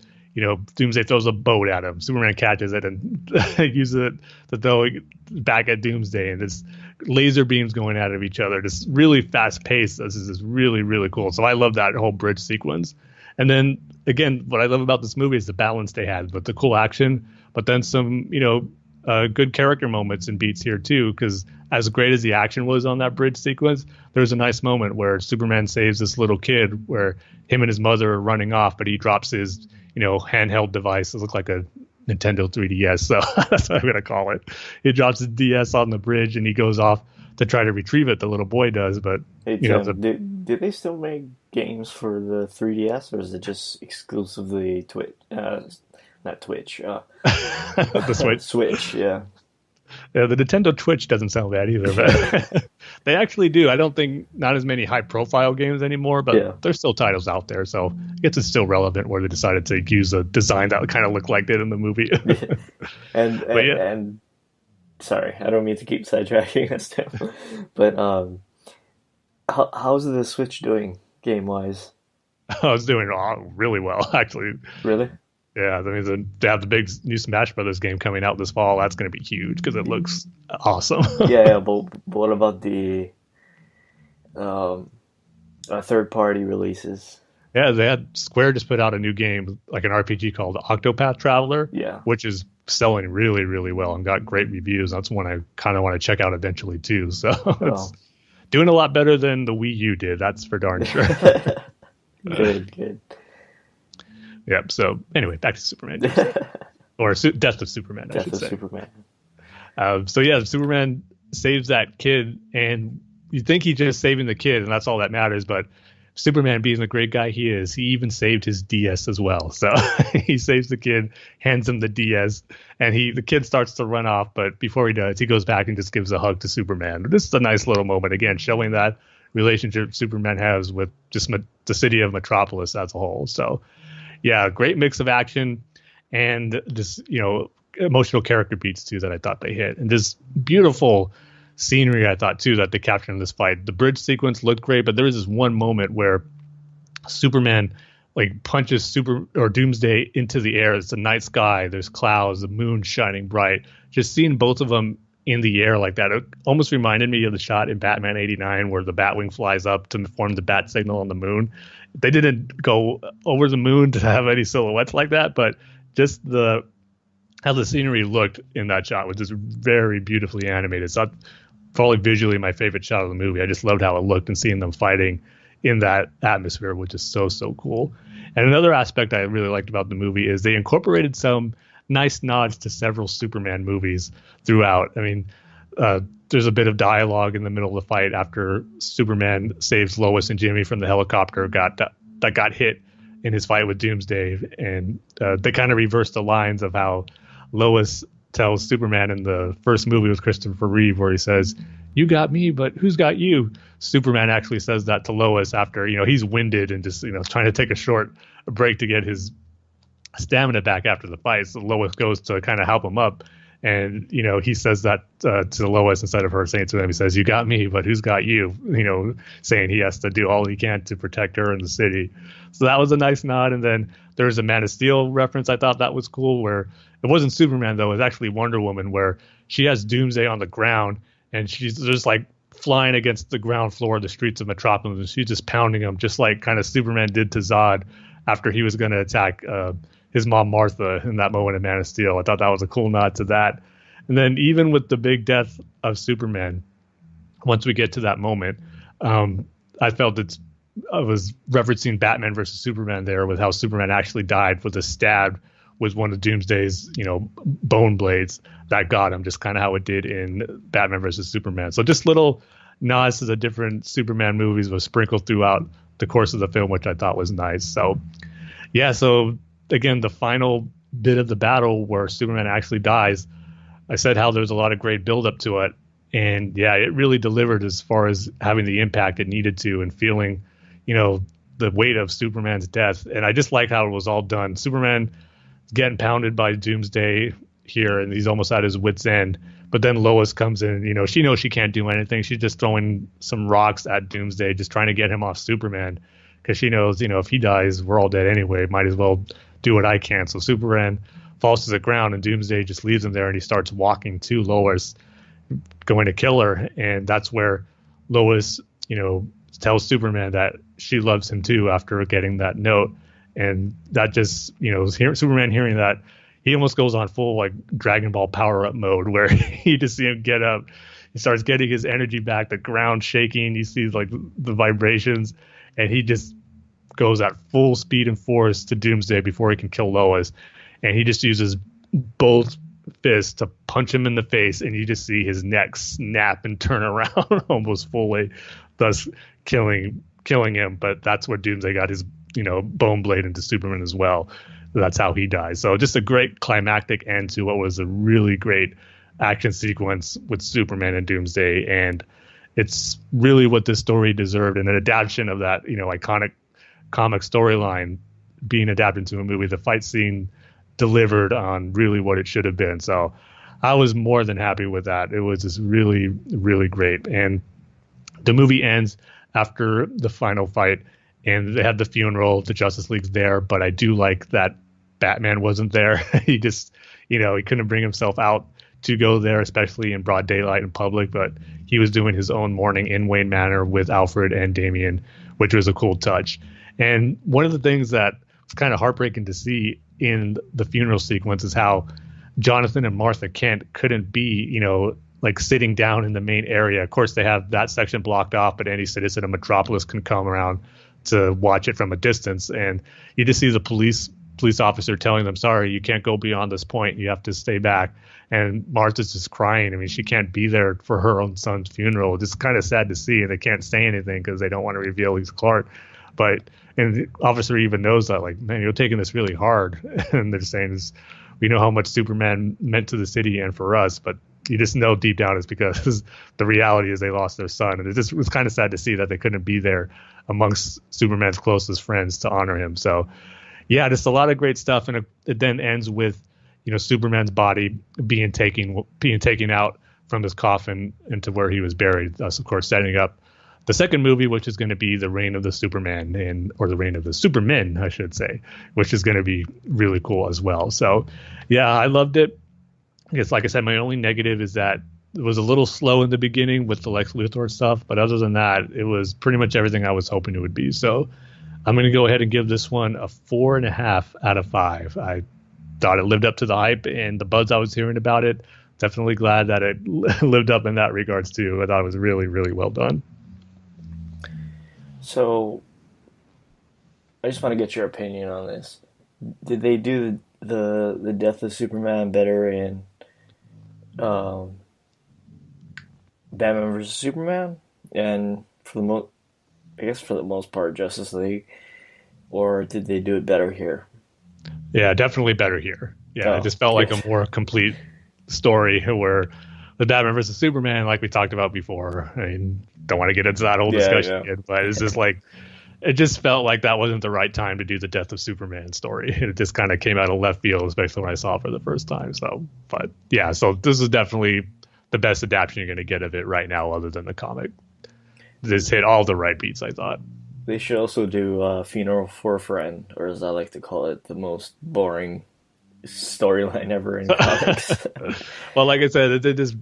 Doomsday throws a boat at him. Superman catches it and uses it to throw it back at Doomsday, and this laser beams going out of each other. Just really fast paced. This is just really, really cool. So I love that whole bridge sequence. And then again, what I love about this movie is the balance they had with the cool action, but then some, good character moments and beats here too. Because as great as the action was on that bridge sequence, there's a nice moment where Superman saves this little kid, where him and his mother are running off, but he drops his, handheld device. It looks like a Nintendo 3DS, so that's what I'm gonna call it. He drops his DS on the bridge and he goes off to try to retrieve it. The little boy does, but did they still make games for the 3DS, or is it just exclusively Twitch? Not Twitch. The Switch. Switch, yeah. Yeah, the Nintendo Twitch doesn't sound bad either, but they actually do. I don't think not as many high-profile games anymore, but there's still titles out there, so I guess it's still relevant where they decided to use a design that kind of looked like it in the movie. and sorry, I don't mean to keep sidetracking us, Tim, but how's the Switch doing game-wise? I was doing really well, actually. Really? Yeah, I mean, they have the big new Smash Brothers game coming out this fall. That's going to be huge because it looks awesome. but what about the third-party releases? Yeah, Square just put out a new game, like an RPG called Octopath Traveler, which is selling really, really well and got great reviews. That's one I kind of want to check out eventually too. So it's doing a lot better than the Wii U did. That's for darn sure. Good. Yep. So anyway, back to Superman, or Death of Superman. I should say. Superman. Superman saves that kid, and you think he's just saving the kid, and that's all that matters. But Superman, being the great guy he is, he even saved his DS as well. So he saves the kid, hands him the DS, and the kid starts to run off. But before he does, he goes back and just gives a hug to Superman. This is a nice little moment, again, showing that relationship Superman has with just the city of Metropolis as a whole. So. Yeah, great mix of action and just, emotional character beats, too, that I thought they hit. And just beautiful scenery, I thought, too, that they captured in this fight. The bridge sequence looked great, but there was this one moment where Superman, punches Doomsday into the air. It's a night sky. There's clouds, the moon shining bright. Just seeing both of them in the air like that, it almost reminded me of the shot in Batman 89 where the Batwing flies up to form the bat signal on the moon. They didn't go over the moon to have any silhouettes like that, but just how the scenery looked in that shot was just very beautifully animated. It's not probably visually my favorite shot of the movie. I just loved how it looked, and seeing them fighting in that atmosphere was just so cool. And another aspect I really liked about the movie is they incorporated some nice nods to several Superman movies throughout. I mean, there's a bit of dialogue in the middle of the fight after Superman saves Lois and Jimmy from the helicopter that got hit in his fight with Doomsday, and they kind of reversed the lines of how Lois tells Superman in the first movie with Christopher Reeve, where he says, "You got me, but who's got you?" Superman actually says that to Lois after he's winded and just trying to take a short break to get his stamina back after the fight. So Lois goes to kind of help him up. And, he says that to Lois instead of her saying to him, he says, "You got me, but who's got you?" Saying he has to do all he can to protect her in the city. So that was a nice nod. And then there's a Man of Steel reference. I thought that was cool, where it wasn't Superman, though. It was actually Wonder Woman, where she has Doomsday on the ground and she's just flying against the ground floor of the streets of Metropolis. And she's just pounding him, just like kind of Superman did to Zod after he was going to attack his mom Martha in that moment in Man of Steel. I thought that was a cool nod to that. And then even with the big death of Superman, once we get to that moment, I felt it's I was referencing Batman versus Superman there with how Superman actually died with a stab with one of Doomsday's, bone blades that got him, just kind of how it did in Batman versus Superman. So just little nods to the different Superman movies was sprinkled throughout the course of the film, which I thought was nice. So, yeah. So again, the final bit of the battle where Superman actually dies, I said how there's a lot of great buildup to it. And yeah, it really delivered as far as having the impact it needed to and feeling, the weight of Superman's death. And I just like how it was all done. Superman getting pounded by Doomsday here, and he's almost at his wit's end. But then Lois comes in, she knows she can't do anything. She's just throwing some rocks at Doomsday, just trying to get him off Superman, because she knows, if he dies, we're all dead anyway. Might as well do what I can. So Superman falls to the ground, and Doomsday just leaves him there, and he starts walking to Lois, going to kill her. And that's where Lois, tells Superman that she loves him too after getting that note. And that just, Superman hearing that, he almost goes on full like Dragon Ball power up mode, where you just see him get up, he starts getting his energy back, the ground shaking, you see like the vibrations, and he just goes at full speed and force to Doomsday before he can kill Lois. And he just uses both fists to punch him in the face, and you just see his neck snap and turn around almost fully, thus killing him. But that's where Doomsday got his bone blade into Superman as well. That's how he dies. So just a great climactic end to what was a really great action sequence with Superman and Doomsday. And it's really what this story deserved, and an adaptation of that, iconic comic storyline being adapted to a movie. The fight scene delivered on really what it should have been. So I was more than happy with that. It was just really, really great. And the movie ends after the final fight, and they had the funeral. The Justice League's there, but I do like that Batman wasn't there. He just, he couldn't bring himself out to go there, especially in broad daylight in public, but he was doing his own mourning in Wayne Manor with Alfred and Damian, which was a cool touch. And one of the things that was kind of heartbreaking to see in the funeral sequence is how Jonathan and Martha Kent couldn't be, like sitting down in the main area. Of course, they have that section blocked off, but any citizen of Metropolis can come around to watch it from a distance. And you just see the police officer telling them, sorry, you can't go beyond this point. You have to stay back. And Martha's just crying. I mean, she can't be there for her own son's funeral. It's kind of sad to see, and they can't say anything because they don't want to reveal he's Clark. And the officer even knows that, like, man, you're taking this really hard. And they're saying this, we know how much Superman meant to the city and for us, but you just know deep down it's because the reality is they lost their son. And it was kind of sad to see that they couldn't be there amongst Superman's closest friends to honor him. So yeah, just a lot of great stuff. And it then ends with, Superman's body being taken out from his coffin into where he was buried. Thus, of course, setting up the second movie, which is going to be the reign of the Superman, or the reign of the Supermen, I should say, which is going to be really cool as well. So yeah, I loved it. I guess, like I said, my only negative is that it was a little slow in the beginning with the Lex Luthor stuff, but other than that, it was pretty much everything I was hoping it would be. So I'm going to go ahead and give this one a 4.5 out of 5. I thought it lived up to the hype and the buzz I was hearing about it. Definitely glad that it lived up in that regards too. I thought it was really, really well done. So I just want to get your opinion on this. Did they do the death of Superman better in Batman vs Superman, and for the most part Justice League, or did they do it better here? Yeah, definitely better here. Yeah, it just felt like a more complete story where the Batman versus Superman, like we talked about before, I mean, don't want to get into that whole discussion again, but it's just like, it just felt like that wasn't the right time to do the death of Superman story. It just kind of came out of left field, especially when I saw it for the first time. So, but yeah, so this is definitely the best adaptation you're going to get of it right now, other than the comic. This hit all the right beats, I thought. They should also do Funeral for a Friend, or as I like to call it, the most boring storyline ever in comics. Well, like I said, they just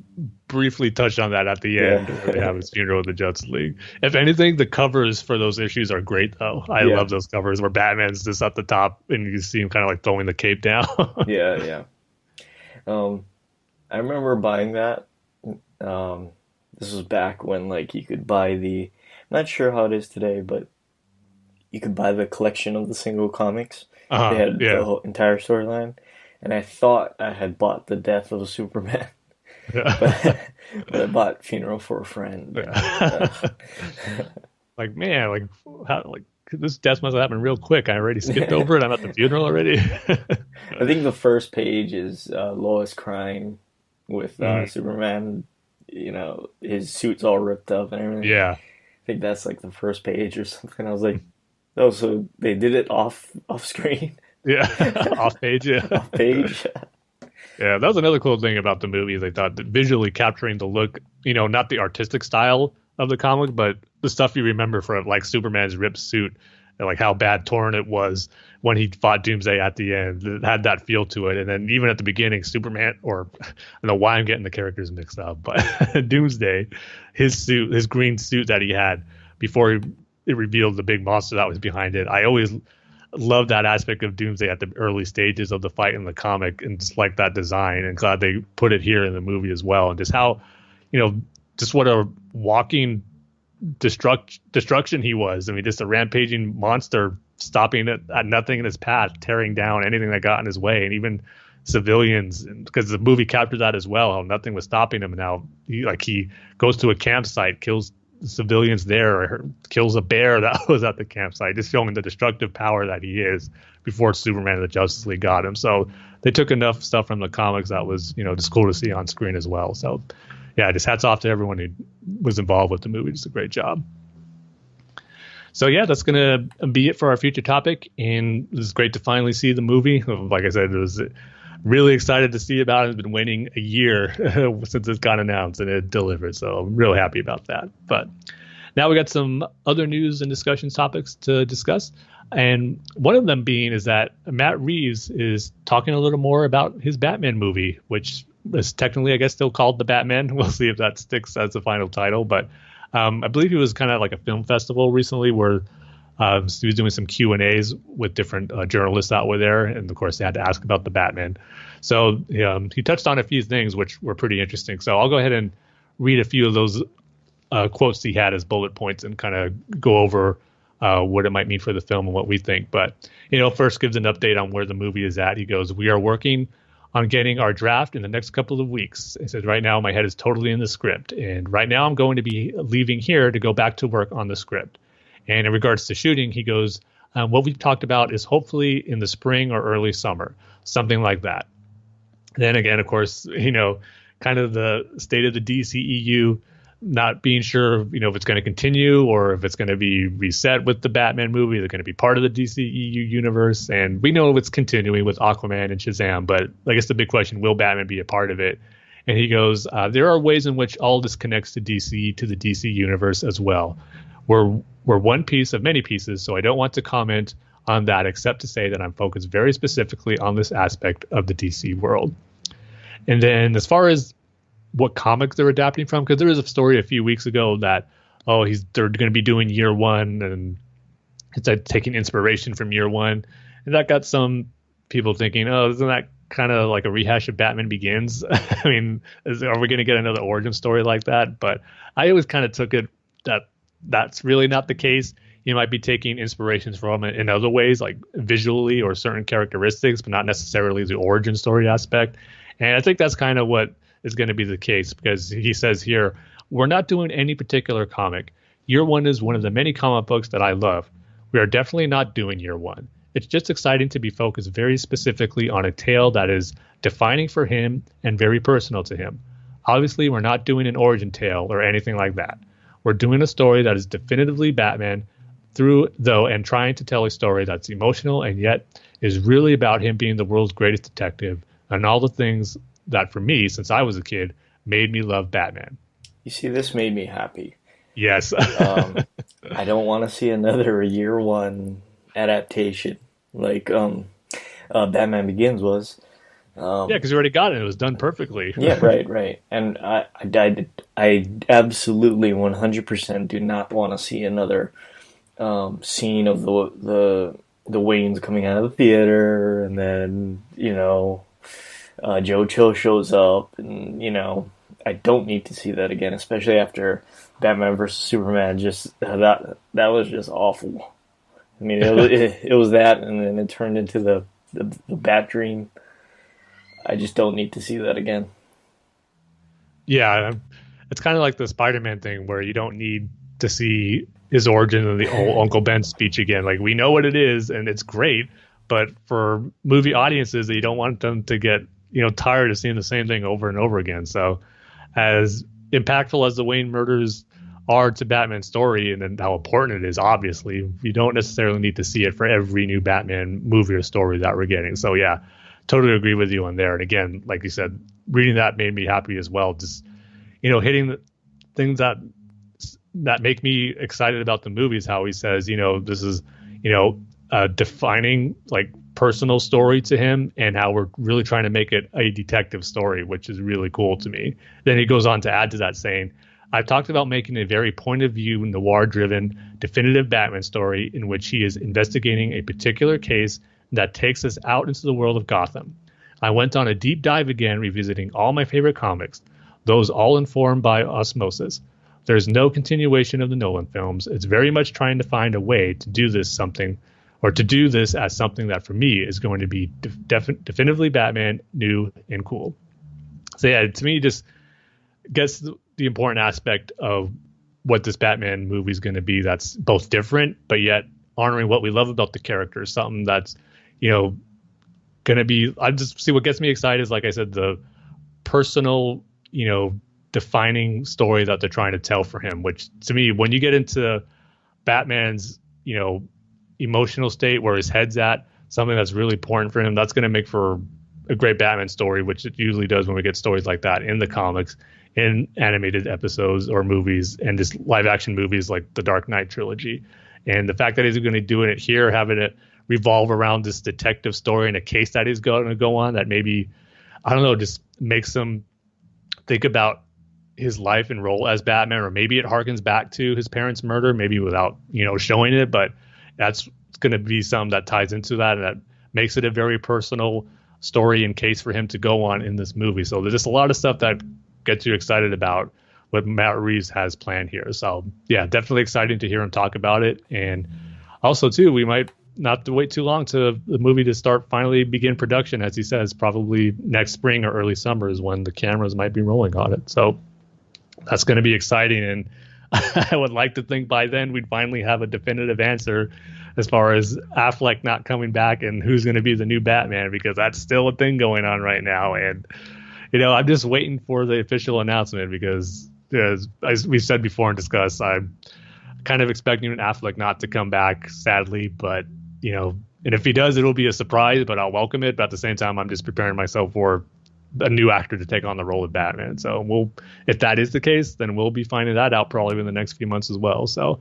briefly touched on that at the end, where they have his funeral with the Justice League. If anything, the covers for those issues are great, though. I love those covers where Batman's just at the top and you see him kind of like throwing the cape down. Yeah. I remember buying that. This was back when like you could buy I'm not sure how it is today, but you could buy the collection of the single comics. Uh-huh, They had yeah. the whole entire storyline, and I thought I had bought the death of Superman, but I bought Funeral for a Friend. Like, man, like how, like this death must have happened real quick. I already skipped over it. I'm at the funeral already. I think the first page is Lois crying with Superman. You know, his suit's all ripped up and everything. Yeah. I think that's like the first page or something. I was like, oh, so they did it off screen, Yeah. Off page. Yeah. off page. Yeah, that was another cool thing about the movie. I thought that visually capturing the look, you know, not the artistic style of the comic, but the stuff you remember from like Superman's ripped suit and like how bad torn it was when he fought Doomsday at the end. It had that feel to it. And then even at the beginning, Superman, or I don't know why I'm getting the characters mixed up, but Doomsday, his suit, his green suit that he had before it revealed the big monster that was behind it. I always love that aspect of Doomsday at the early stages of the fight in the comic, and just like that design, and glad they put it here in the movie as well. And just how, you know, just what a walking destruction he was. I mean, just a rampaging monster, stopping at nothing in his path, tearing down anything that got in his way, and even civilians, because the movie captured that as well, how nothing was stopping him. And now he goes to a campsite, kills civilians there, or kills a bear that was at the campsite, just showing the destructive power that he is before Superman and the Justice League got him. So they took enough stuff from the comics that was, you know, just cool to see on screen as well. So yeah, just hats off to everyone who was involved with the movie. Just a great job. So yeah, that's going to be it for our future topic. And it was great to finally see the movie. Like I said, it was really excited to see about it. I've been waiting a year since it got announced and it delivered. So I'm really happy about that. But now we got some other news and discussion topics to discuss. And one of them being is that Matt Reeves is talking a little more about his Batman movie, which is technically, I guess, still called The Batman. We'll see if that sticks as the final title. But I believe he was kind of like a film festival recently where he was doing some Q&As with different journalists that were there. And, of course, they had to ask about The Batman. So he touched on a few things which were pretty interesting. So I'll go ahead and read a few of those quotes he had as bullet points and kind of go over what it might mean for the film and what we think. But, you know, first gives an update on where the movie is at. He goes, "We are working on getting our draft in the next couple of weeks." He says, "Right now my head is totally in the script. And right now I'm going to be leaving here to go back to work on the script." And in regards to shooting, he goes, "What we've talked about is hopefully in the spring or early summer, something like that." Then again, of course, you know, kind of the state of the DCEU, not being sure, you know, if it's going to continue or if it's going to be reset with the Batman movie. They're going to be part of the DCEU universe. And we know it's continuing with Aquaman and Shazam. But I guess the big question, will Batman be a part of it? And he goes, "There are ways in which all this connects to DC, to the DC universe as well. We're one piece of many pieces, so I don't want to comment on that except to say that I'm focused very specifically on this aspect of the DC world." And then as far as what comics they're adapting from, because there was a story a few weeks ago that, they're going to be doing Year One, and it's taking inspiration from Year One. And that got some people thinking, oh, isn't that kind of like a rehash of Batman Begins? I mean, are we going to get another origin story like that? But I always kind of took it that that's really not the case. You might be taking inspirations from it in other ways, like visually or certain characteristics, but not necessarily the origin story aspect. And I think that's kind of what is going to be the case, because he says here, "We're not doing any particular comic. Year One is one of the many comic books that I love. We are definitely not doing Year One. It's just exciting to be focused very specifically on a tale that is defining for him and very personal to him. Obviously, we're not doing an origin tale or anything like that. We're doing a story that is definitively Batman and trying to tell a story that's emotional and yet is really about him being the world's greatest detective and all the things that, for me, since I was a kid, made me love Batman." You see, this made me happy. Yes. I don't want to see another Year One adaptation like Batman Begins was. Yeah, because you already got it. It was done perfectly. Yeah, right. And I absolutely 100% do not want to see another scene of the Waynes coming out of the theater, and then, you know, Joe Chill shows up, and, you know, I don't need to see that again, especially after Batman vs Superman. Just that was just awful. I mean, it was that, and then it turned into the Bat Dream. I just don't need to see that again. Yeah, it's kind of like the Spider-Man thing where you don't need to see his origin in the old Uncle Ben speech again. Like, we know what it is, and it's great, but for movie audiences, you don't want them to get tired of seeing the same thing over and over again. So, as impactful as the Wayne murders are to Batman's story, and then how important it is, obviously, you don't necessarily need to see it for every new Batman movie or story that we're getting. So, yeah, totally agree with you on there. And again, like you said, reading that made me happy as well. Just hitting the things that make me excited about the movie is how he says, this is, a defining, like, personal story to him, and how we're really trying to make it a detective story, which is really cool to me. Then he goes on to add to that saying, I've talked about making a very point of view, noir-driven, definitive Batman story in which he is investigating a particular case that takes us out into the world of Gotham. I went on a deep dive again, revisiting all my favorite comics, those all informed by osmosis. There's no continuation of the Nolan films. It's very much trying to find a way to do this as something that for me is going to be definitively Batman, new and cool. So yeah, to me, just gets the important aspect of what this Batman movie is going to be. That's both different, but yet honoring what we love about the characters. Something that's, going to be, I just see what gets me excited is, like I said, the personal, defining story that they're trying to tell for him, which to me, when you get into Batman's, emotional state where his head's at, something that's really important for him, that's going to make for a great Batman story, which it usually does when we get stories like that in the comics, in animated episodes or movies, and just live action movies like the Dark Knight trilogy. And the fact that he's going to do it here, having it revolve around this detective story and a case that he's going to go on, that maybe, I don't know, just makes him think about his life and role as Batman, or maybe it harkens back to his parents' murder, maybe without, showing it, but that's going to be something that ties into that, and that makes it a very personal story and case for him to go on in this movie. So there's just a lot of stuff that gets you excited about what Matt Reeves has planned here. So yeah, definitely exciting to hear him talk about it. And also too, we might not have to wait too long to the movie to finally begin production. As he says, probably next spring or early summer is when the cameras might be rolling on it. So that's going to be exciting. And I would like to think by then we'd finally have a definitive answer as far as Affleck not coming back and who's going to be the new Batman, because that's still a thing going on right now. And, I'm just waiting for the official announcement, because as we've said before and discussed, I'm kind of expecting Affleck not to come back, sadly, but, and if he does, it'll be a surprise, but I'll welcome it. But at the same time, I'm just preparing myself for a new actor to take on the role of Batman. So if that is the case, then we'll be finding that out probably in the next few months as well. So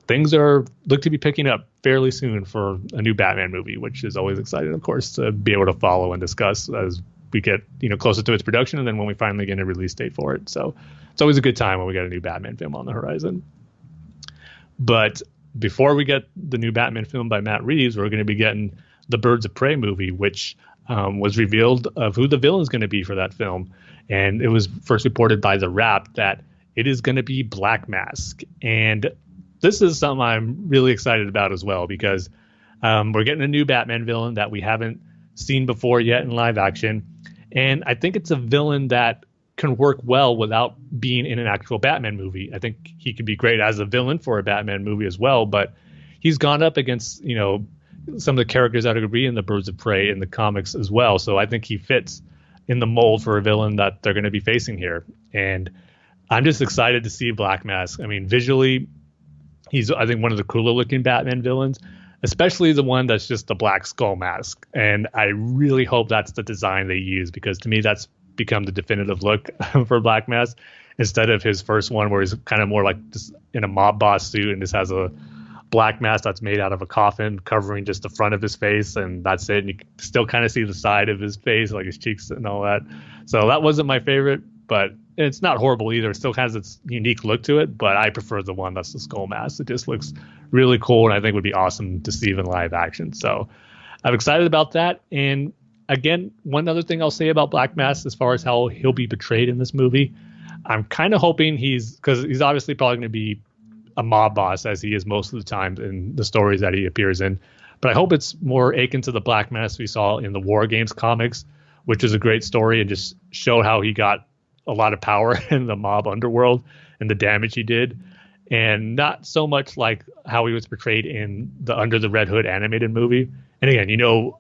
things look to be picking up fairly soon for a new Batman movie, which is always exciting, of course, to be able to follow and discuss as we get closer to its production, and then when we finally get a release date for it. So it's always a good time when we get a new Batman film on the horizon. But before we get the new Batman film by Matt Reeves, we're going to be getting the Birds of Prey movie, which was revealed of who the villain is going to be for that film. And it was first reported by The Wrap that it is going to be Black Mask. And this is something I'm really excited about as well, because we're getting a new Batman villain that we haven't seen before yet in live action. And I think it's a villain that can work well without being in an actual Batman movie. I think he could be great as a villain for a Batman movie as well, but he's gone up against, some of the characters that are going to be in the Birds of Prey in the comics as well. So I think he fits in the mold for a villain that they're going to be facing here. And I'm just excited to see Black Mask. I mean, visually, he's, I think, one of the cooler looking Batman villains, especially the one that's just the black skull mask. And I really hope that's the design they use, because to me, that's become the definitive look for Black Mask, instead of his first one where he's kind of more like just in a mob boss suit and just has a black mask that's made out of a coffin covering just the front of his face, and that's it. And you can still kind of see the side of his face, like his cheeks and all that. So that wasn't my favorite, but it's not horrible either. It still has its unique look to it, but I prefer the one that's the skull mask. It just looks really cool, and I think would be awesome to see in live action. So I'm excited about that. And again, one other thing I'll say about Black Mask as far as how he'll be portrayed in this movie, I'm kind of hoping because he's obviously probably going to be a mob boss as he is most of the time in the stories that he appears in. But I hope it's more akin to the Black Mask we saw in the War Games comics, which is a great story and just showed how he got a lot of power in the mob underworld and the damage he did. And not so much like how he was portrayed in the Under the Red Hood animated movie. And again,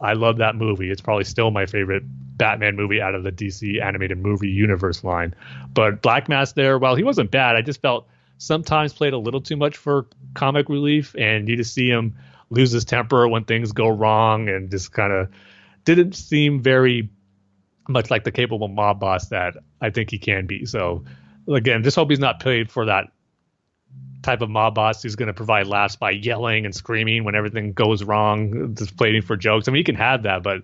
I love that movie. It's probably still my favorite Batman movie out of the DC animated movie universe line. But Black Mask there, while he wasn't bad, I just felt sometimes played a little too much for comic relief, and you just see him lose his temper when things go wrong and just kind of didn't seem very much like the capable mob boss that I think he can be. So again, just hope he's not paid for that type of mob boss who's going to provide laughs by yelling and screaming when everything goes wrong, just plating for jokes. I mean, he can have that, but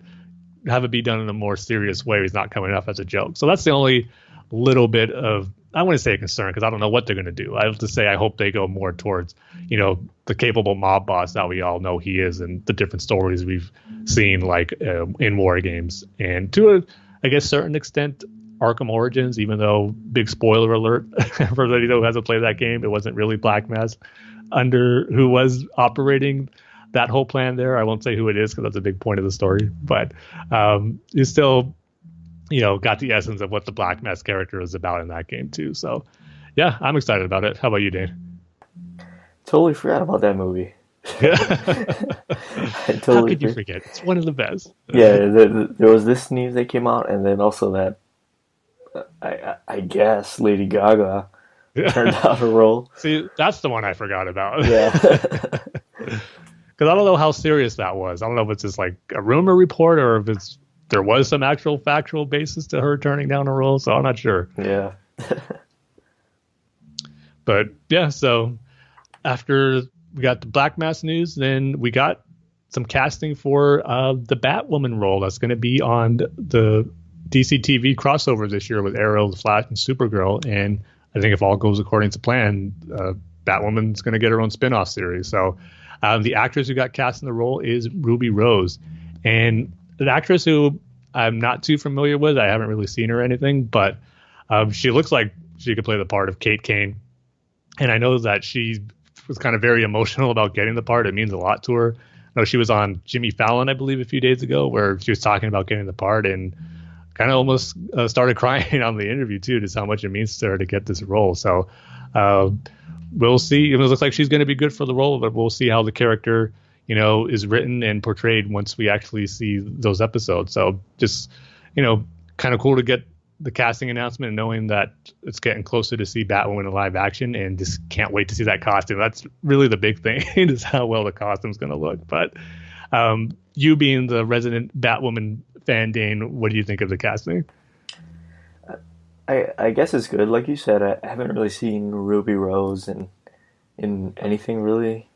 have it be done in a more serious way. He's not coming off as a joke. So that's the only little bit of, I wouldn't say a concern because I don't know what they're going to do. I have to say I hope they go more towards, the capable mob boss that we all know he is and the different stories we've seen like in War Games. And to I guess certain extent, Arkham Origins, even though big spoiler alert for anybody who hasn't played that game, it wasn't really Black Mask who was operating that whole plan there. I won't say who it is because that's a big point of the story, but you still got the essence of what the Black Mask character is about in that game too. So yeah, I'm excited about it. How about you, Dane? Totally forgot about that movie. How could you forget? It's one of the best. Yeah, there was this news that came out, and then also that I guess Lady Gaga turned down her role. See, that's the one I forgot about. Yeah. Because I don't know how serious that was. I don't know if it's just like a rumor report or if there was some actual factual basis to her turning down a role. So I'm not sure. Yeah. But yeah, so after we got the Black Mask news, then we got some casting for the Batwoman role that's going to be on the DC TV crossover this year with Arrow, The Flash, and Supergirl. And I think if all goes according to plan, Batwoman's going to get her own spin-off series. So the actress who got cast in the role is Ruby Rose. And an actress who I'm not too familiar with, I haven't really seen her or anything, but she looks like she could play the part of Kate Kane. And I know that she was kind of very emotional about getting the part. It means a lot to her. I know she was on Jimmy Fallon, I believe, a few days ago, where she was talking about getting the part and kind of almost started crying on the interview too, just how much it means to her to get this role. So we'll see. It looks like she's going to be good for the role, but we'll see how the character, is written and portrayed once we actually see those episodes. So just, kind of cool to get the casting announcement and knowing that it's getting closer to see Batwoman in live action, and just can't wait to see that costume. That's really the big thing is how well the costume's going to look. But you being the resident Batwoman fan, Dane, what do you think of the casting? I guess it's good. Like you said, I haven't really seen Ruby Rose in anything really.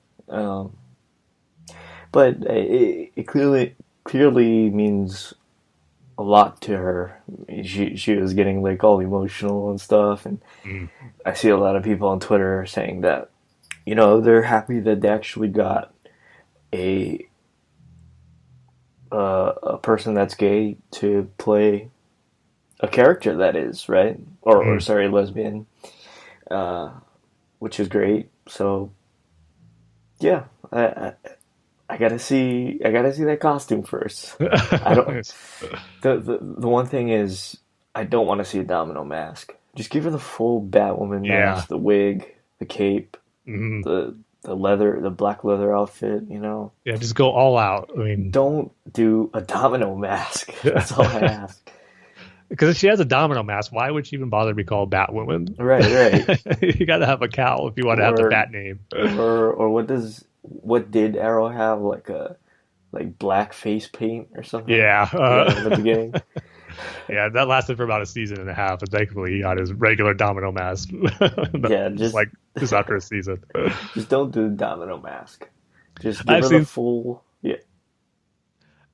But it clearly means a lot to her. She was getting like all emotional and stuff, and I see a lot of people on Twitter saying that they're happy that they actually got a person that's gay to play a character that is right or sorry, lesbian, which is great. So yeah, I gotta see that costume first. I don't. The one thing is, I don't want to see a Domino mask. Just give her the full Batwoman mask, the wig, the cape, the leather, the black leather outfit. Yeah, just go all out. I mean, don't do a Domino mask. That's all I ask. Because if she has a Domino mask, why would she even bother to be called Batwoman? Right. You got to have a cowl if you want to have the Bat name. Or what did Arrow have, like black face paint or something? Yeah. In the beginning. Yeah, that lasted for about a season and a half, and thankfully he got his regular Domino mask. Just after a season. Just don't do the Domino mask. Just give her the full. Yeah.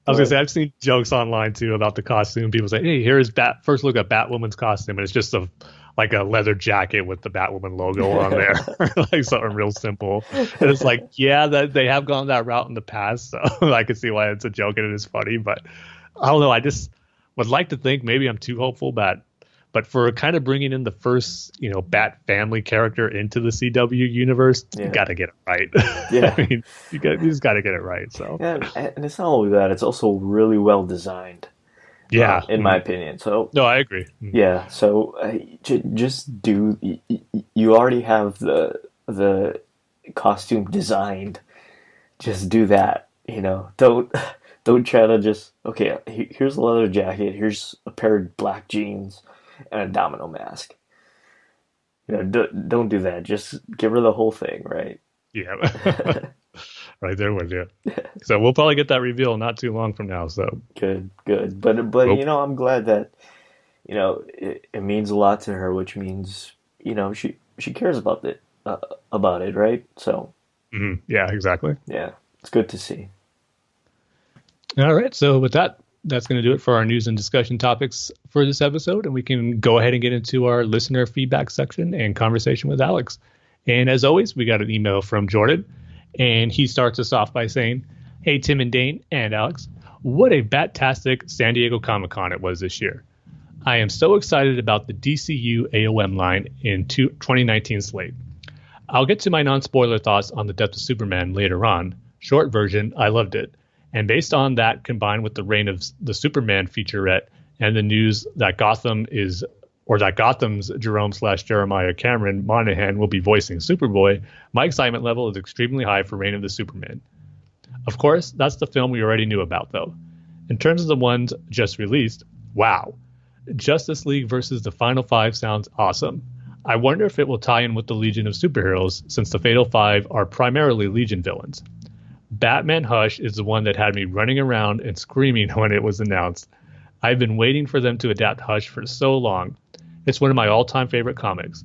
I was gonna say I've seen jokes online too about the costume. People say, "Hey, here's first look at Batwoman's costume," and it's just a leather jacket with the Batwoman logo on there, like something real simple. And it's like, yeah, that they have gone that route in the past, so I can see why it's a joke and it is funny. But I don't know. I just would like to think maybe I'm too hopeful that But for kind of bringing in the first, Bat family character into the CW universe, you got to get it right. Yeah. I mean, you just got to get it right. So yeah, and it's not only that; it's also really well designed. Yeah, in my opinion. So no, I agree. Yeah, so just do. You already have the costume designed. Just do that. Don't try to just here's a leather jacket. Here's a pair of black jeans and a domino mask. Don't do that. Just give her the whole thing, right? Yeah. Right there with you. So we'll probably get that reveal not too long from now. So good. But I'm glad that it means a lot to her, which means she cares about it, right? So yeah, exactly. Yeah, it's good to see. All right. So with that, that's going to do it for our news and discussion topics for this episode, and we can go ahead and get into our listener feedback section and conversation with Alex. And as always, we got an email from Jordan. And he starts us off by saying, "Hey, Tim and Dane and Alex, what a bat-tastic San Diego Comic-Con it was this year. I am so excited about the DCU AOM line in 2019 slate. I'll get to my non-spoiler thoughts on the Death of Superman later on. Short version, I loved it. And based on that, combined with the reign of the Superman featurette and the news that Gotham's Jerome/Jeremiah Cameron Monahan will be voicing Superboy, my excitement level is extremely high for Reign of the Superman. Of course, that's the film we already knew about, though. In terms of the ones just released, wow. Justice League versus the Final Five sounds awesome. I wonder if it will tie in with the Legion of Superheroes, since the Fatal Five are primarily Legion villains. Batman Hush is the one that had me running around and screaming when it was announced. I've been waiting for them to adapt Hush for so long. It's one of my all-time favorite comics.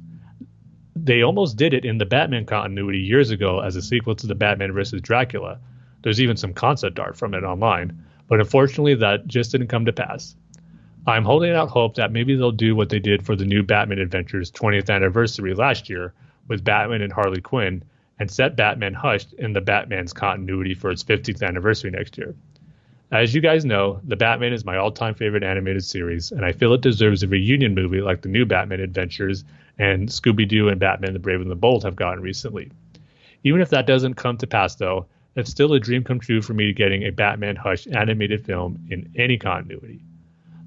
They almost did it in the Batman continuity years ago as a sequel to the Batman vs. Dracula. There's even some concept art from it online, but unfortunately that just didn't come to pass. I'm holding out hope that maybe they'll do what they did for the new Batman Adventures 20th anniversary last year with Batman and Harley Quinn and set Batman Hush in the Batman's continuity for its 50th anniversary next year. As you guys know, The Batman is my all-time favorite animated series, and I feel it deserves a reunion movie like the new Batman Adventures and Scooby-Doo and Batman the Brave and the Bold have gotten recently. Even if that doesn't come to pass, though, it's still a dream come true for me getting a Batman Hush animated film in any continuity.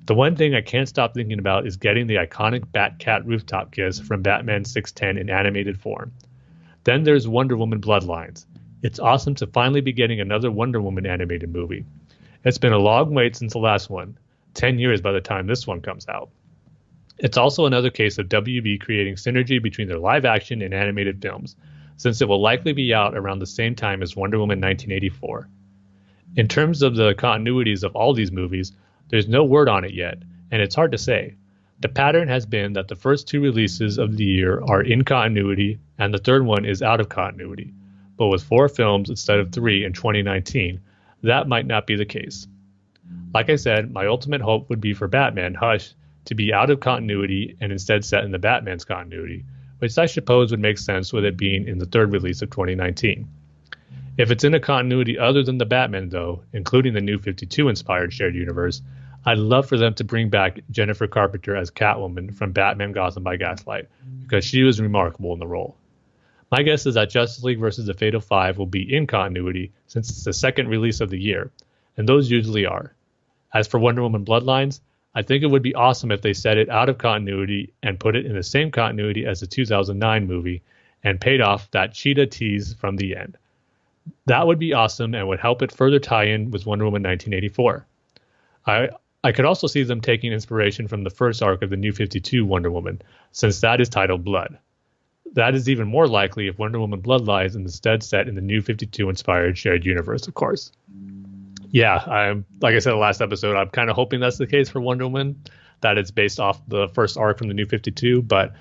The one thing I can't stop thinking about is getting the iconic Bat-Cat rooftop kiss from Batman 610 in animated form. Then there's Wonder Woman Bloodlines. It's awesome to finally be getting another Wonder Woman animated movie. It's been a long wait since the last one, 10 years by the time this one comes out. It's also another case of WB creating synergy between their live action and animated films, since it will likely be out around the same time as Wonder Woman 1984. In terms of the continuities of all these movies, there's no word on it yet, and it's hard to say. The pattern has been that the first two releases of the year are in continuity, and the third one is out of continuity. But with 4 films instead of 3 in 2019, that might not be the case. Like I said, my ultimate hope would be for Batman Hush to be out of continuity and instead set in the Batman's continuity, which I suppose would make sense with it being in the third release of 2019. If it's in a continuity other than the Batman, though, including the New 52-inspired shared universe, I'd love for them to bring back Jennifer Carpenter as Catwoman from Batman Gotham by Gaslight, because she was remarkable in the role. My guess is that Justice League vs. the Fatal Five will be in continuity since it's the second release of the year, and those usually are. As for Wonder Woman Bloodlines, I think it would be awesome if they set it out of continuity and put it in the same continuity as the 2009 movie and paid off that cheetah tease from the end. That would be awesome and would help it further tie in with Wonder Woman 1984. I could also see them taking inspiration from the first arc of the New 52 Wonder Woman, since that is titled Blood. That is even more likely if Wonder Woman Bloodlines is instead set in the New 52-inspired shared universe, of course. Yeah, like I said in the last episode, I'm kind of hoping that's the case for Wonder Woman, that it's based off the first arc from the New 52, but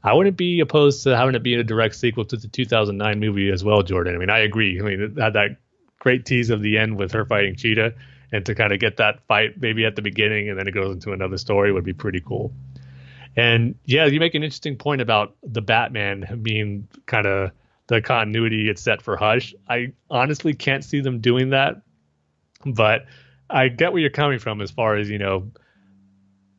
I wouldn't be opposed to having it be a direct sequel to the 2009 movie as well, Jordan. I mean, I agree. I mean, it had that great tease of the end with her fighting Cheetah, and to kind of get that fight maybe at the beginning and then it goes into another story would be pretty cool. And yeah, you make an interesting point about the Batman being kind of the continuity it's set for Hush. I honestly can't see them doing that, but I get where you're coming from as far as,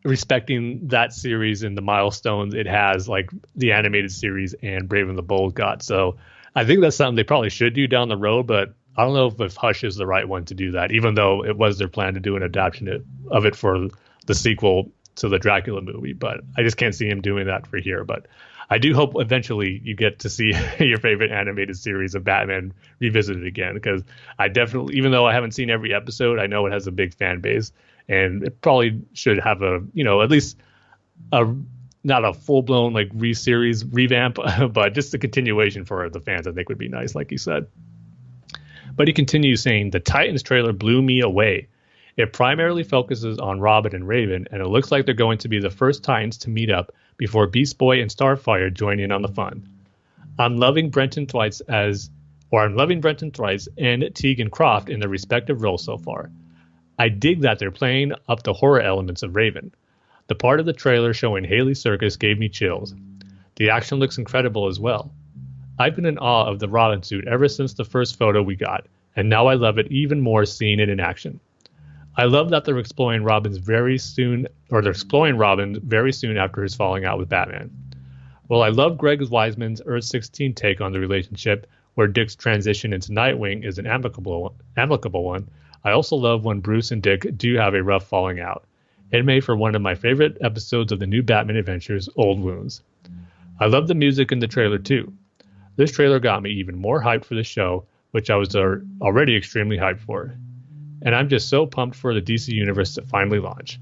respecting that series and the milestones it has, like the animated series and Brave and the Bold got. So I think that's something they probably should do down the road, but I don't know if Hush is the right one to do that, even though it was their plan to do an adaptation of it for the sequel to the Dracula movie. But I just can't see him doing that for here. But I do hope eventually you get to see your favorite animated series of Batman revisited again, because I definitely, even though I haven't seen every episode, I know it has a big fan base, and it probably should have a, at least not a full-blown like re-series revamp, but just a continuation for the fans, I think would be nice, like you said. But he continues saying, the Titans trailer blew me away. It primarily focuses on Robin and Raven, and it looks like they're going to be the first Titans to meet up before Beast Boy and Starfire join in on the fun. I'm loving Brenton Thwaites and Tegan Croft in their respective roles so far. I dig that they're playing up the horror elements of Raven. The part of the trailer showing Haley Circus gave me chills. The action looks incredible as well. I've been in awe of the Robin suit ever since the first photo we got, and now I love it even more seeing it in action. I love that they're exploring Robin very soon after his falling out with Batman. Well, I love Greg Weisman's Earth 16 take on the relationship, where Dick's transition into Nightwing is an amicable one. I also love when Bruce and Dick do have a rough falling out. It made for one of my favorite episodes of the new Batman Adventures, Old Wounds. I love the music in the trailer too. This trailer got me even more hyped for the show, which I was already extremely hyped for. And I'm just so pumped for the DC Universe to finally launch.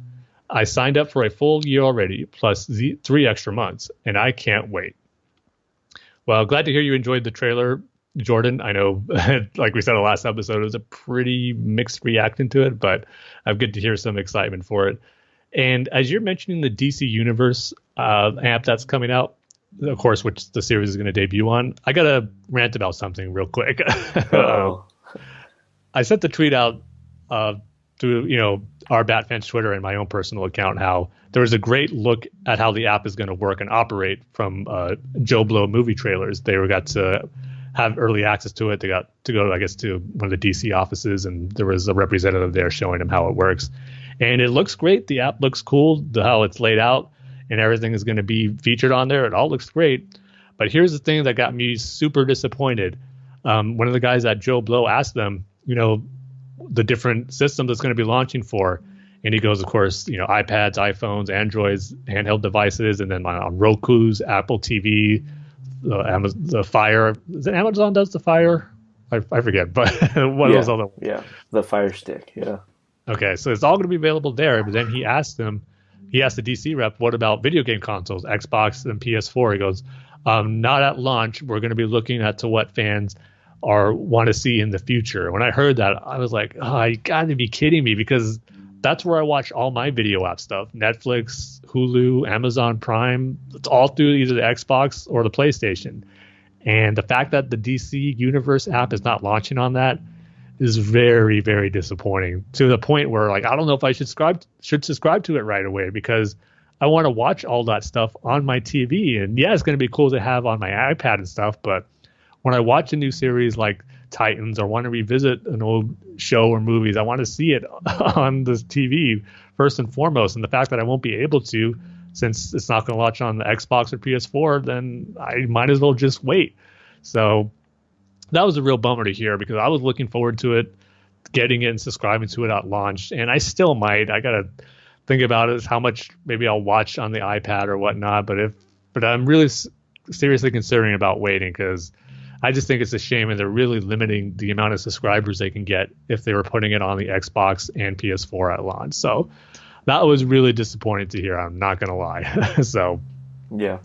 I signed up for a full year already, plus 3 extra months, and I can't wait. Well, glad to hear you enjoyed the trailer, Jordan. I know, like we said in the last episode, it was a pretty mixed reaction to it, but I'm good to hear some excitement for it. And as you're mentioning the DC Universe app that's coming out, of course, which the series is going to debut on, I got to rant about something real quick. I sent the tweet out through, our Bat-Fans Twitter and my own personal account, how there was a great look at how the app is going to work and operate from Joe Blow movie trailers. They got to have early access to it. They got to go, I guess, to one of the DC offices, and there was a representative there showing them how it works. And it looks great. The app looks cool, how it's laid out, and everything is going to be featured on there. It all looks great. But here's the thing that got me super disappointed. One of the guys at Joe Blow asked them, the different systems that's going to be launching for. And he goes, of course, iPads, iPhones, Androids, handheld devices, and then on Roku's, Apple TV, the Fire. Is it Amazon does the Fire? I forget, but one of those other ones. Yeah, the Fire Stick, yeah. Okay, so it's all going to be available there. But then he asked the DC rep, what about video game consoles, Xbox and PS4? He goes, not at launch. We're going to be looking at what fans want to see in the future. When I heard that, I was like, oh, you got to be kidding me, because that's where I watch all my video app stuff. Netflix, Hulu, Amazon Prime. It's all through either the Xbox or the PlayStation. And the fact that the DC Universe app is not launching on that is very, very disappointing, to the point where, like, I don't know if I should subscribe to it right away, because I want to watch all that stuff on my TV. And yeah, it's going to be cool to have on my iPad and stuff, but when I watch a new series like Titans or want to revisit an old show or movies, I want to see it on the TV first and foremost. And the fact that I won't be able to, since it's not going to launch on the Xbox or PS4, then I might as well just wait. So that was a real bummer to hear, because I was looking forward to it, getting it and subscribing to it at launch. And I still might. I got to think about it, how much maybe I'll watch on the iPad or whatnot. But I'm really seriously considering about waiting, because I just think it's a shame, and they're really limiting the amount of subscribers they can get if they were putting it on the Xbox and PS4 at launch. So that was really disappointing to hear. I'm not going to lie. So, yeah.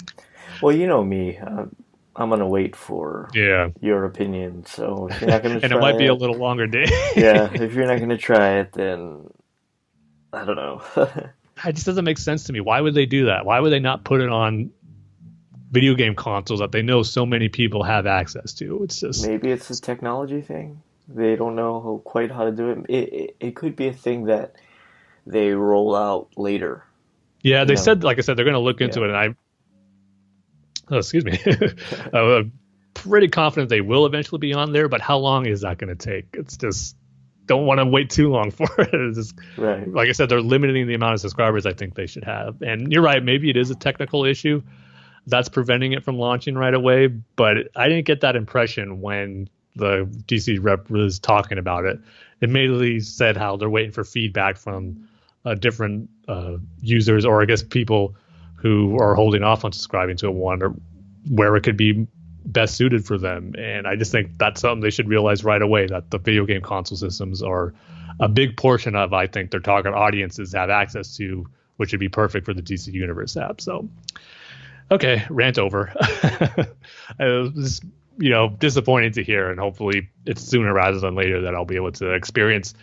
Well, you know me. I'm going to wait for your opinion. So if you're not going to try and it might be a little longer day. Yeah. If you're not going to try it, then I don't know. It just doesn't make sense to me. Why would they do that? Why would they not put it on video game consoles that they know so many people have access to? It's just, maybe it's a technology thing. They don't know quite how to do it. It could be a thing that they roll out later. Yeah, they said, like I said, they're going to look into it, and excuse me, I'm pretty confident they will eventually be on there. But how long is that going to take? It's just, don't want to wait too long for it. It's just, Right. like I said, they're limiting the amount of subscribers I think they should have. And you're right, maybe it is a technical issue that's preventing it from launching right away. But I didn't get that impression when the DC rep was talking about it. It immediately said how they're waiting for feedback from different users, or I guess people who are holding off on subscribing to it, wonder where it could be best suited for them. And I just think that's something they should realize right away, that the video game console systems are a big portion of, I think, their target audiences have access to, which would be perfect for the DC Universe app. So, okay, rant over. It was, disappointing to hear, and hopefully it's sooner rather than later that I'll be able to experience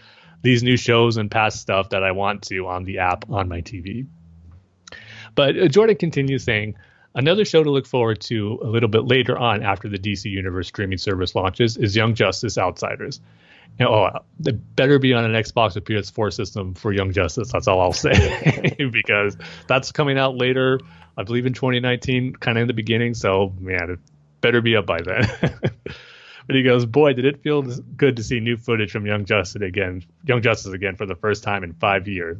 these new shows and past stuff that I want to on the app on my TV. But Jordan continues saying, another show to look forward to a little bit later on after the DC Universe streaming service launches is Young Justice Outsiders. It better be on an Xbox or PS4 system for Young Justice. That's all I'll say, because that's coming out later, I believe in 2019, kind of in the beginning. So, man, it better be up by then. But he goes, boy, did it feel good to see new footage from Young Justice again for the first time in 5 years.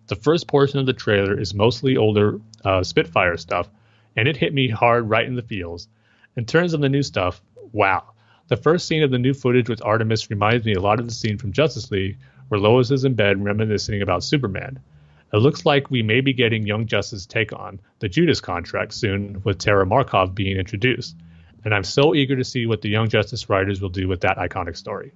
The first portion of the trailer is mostly older Spitfire stuff, and it hit me hard right in the feels. In terms of the new stuff, wow. The first scene of the new footage with Artemis reminds me a lot of the scene from Justice League, where Lois is in bed reminiscing about Superman. It looks like we may be getting Young Justice's take on the Judas Contract soon, with Tara Markov being introduced. And I'm so eager to see what the Young Justice writers will do with that iconic story.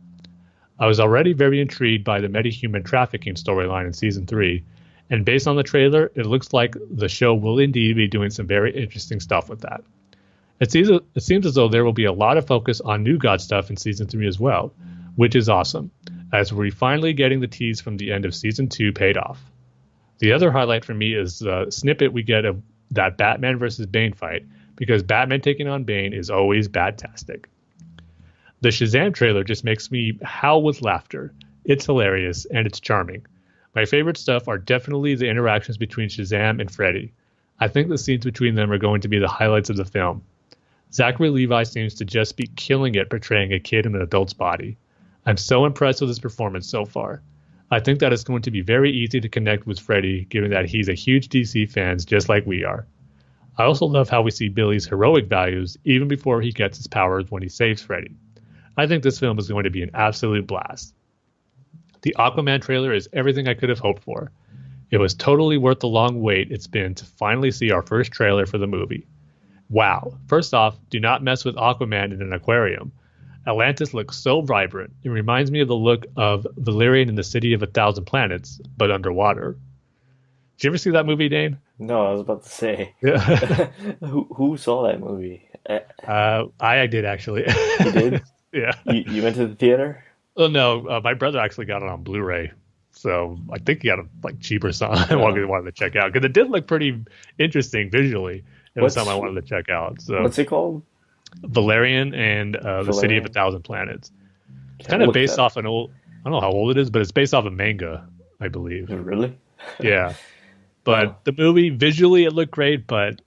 I was already very intrigued by the metahuman trafficking storyline in Season 3, and based on the trailer, it looks like the show will indeed be doing some very interesting stuff with that. It seems as though there will be a lot of focus on New God stuff in Season 3 as well, which is awesome, as we're finally getting the tease from the end of Season 2 paid off. The other highlight for me is the snippet we get of that Batman versus Bane fight, because Batman taking on Bane is always badtastic. The Shazam trailer just makes me howl with laughter. It's hilarious, and it's charming. My favorite stuff are definitely the interactions between Shazam and Freddy. I think the scenes between them are going to be the highlights of the film. Zachary Levi seems to just be killing it portraying a kid in an adult's body. I'm so impressed with his performance so far. I think that it's going to be very easy to connect with Freddy, given that he's a huge DC fan just like we are. I also love how we see Billy's heroic values even before he gets his powers when he saves Freddy. I think this film is going to be an absolute blast. The Aquaman trailer is everything I could have hoped for. It was totally worth the long wait it's been to finally see our first trailer for the movie. Wow. First off, do not mess with Aquaman in an aquarium. Atlantis looks so vibrant. It reminds me of the look of Valerian in the City of a Thousand Planets, but underwater. Did you ever see that movie, Dane? No, I was about to say. Yeah. Who saw that movie? I did, actually. You did? Yeah. You went to the theater? Oh, no. My brother actually got it on Blu-ray. So I think he got it cheaper, so I wanted to check out. Because it did look pretty interesting visually. It was something I wanted to check out. So what's it called? Valerian and the City of a Thousand Planets. It's kind of based off an old, I don't know how old it is, but it's based off a manga, I believe. Really? Yeah. But the movie, visually, it looked great, but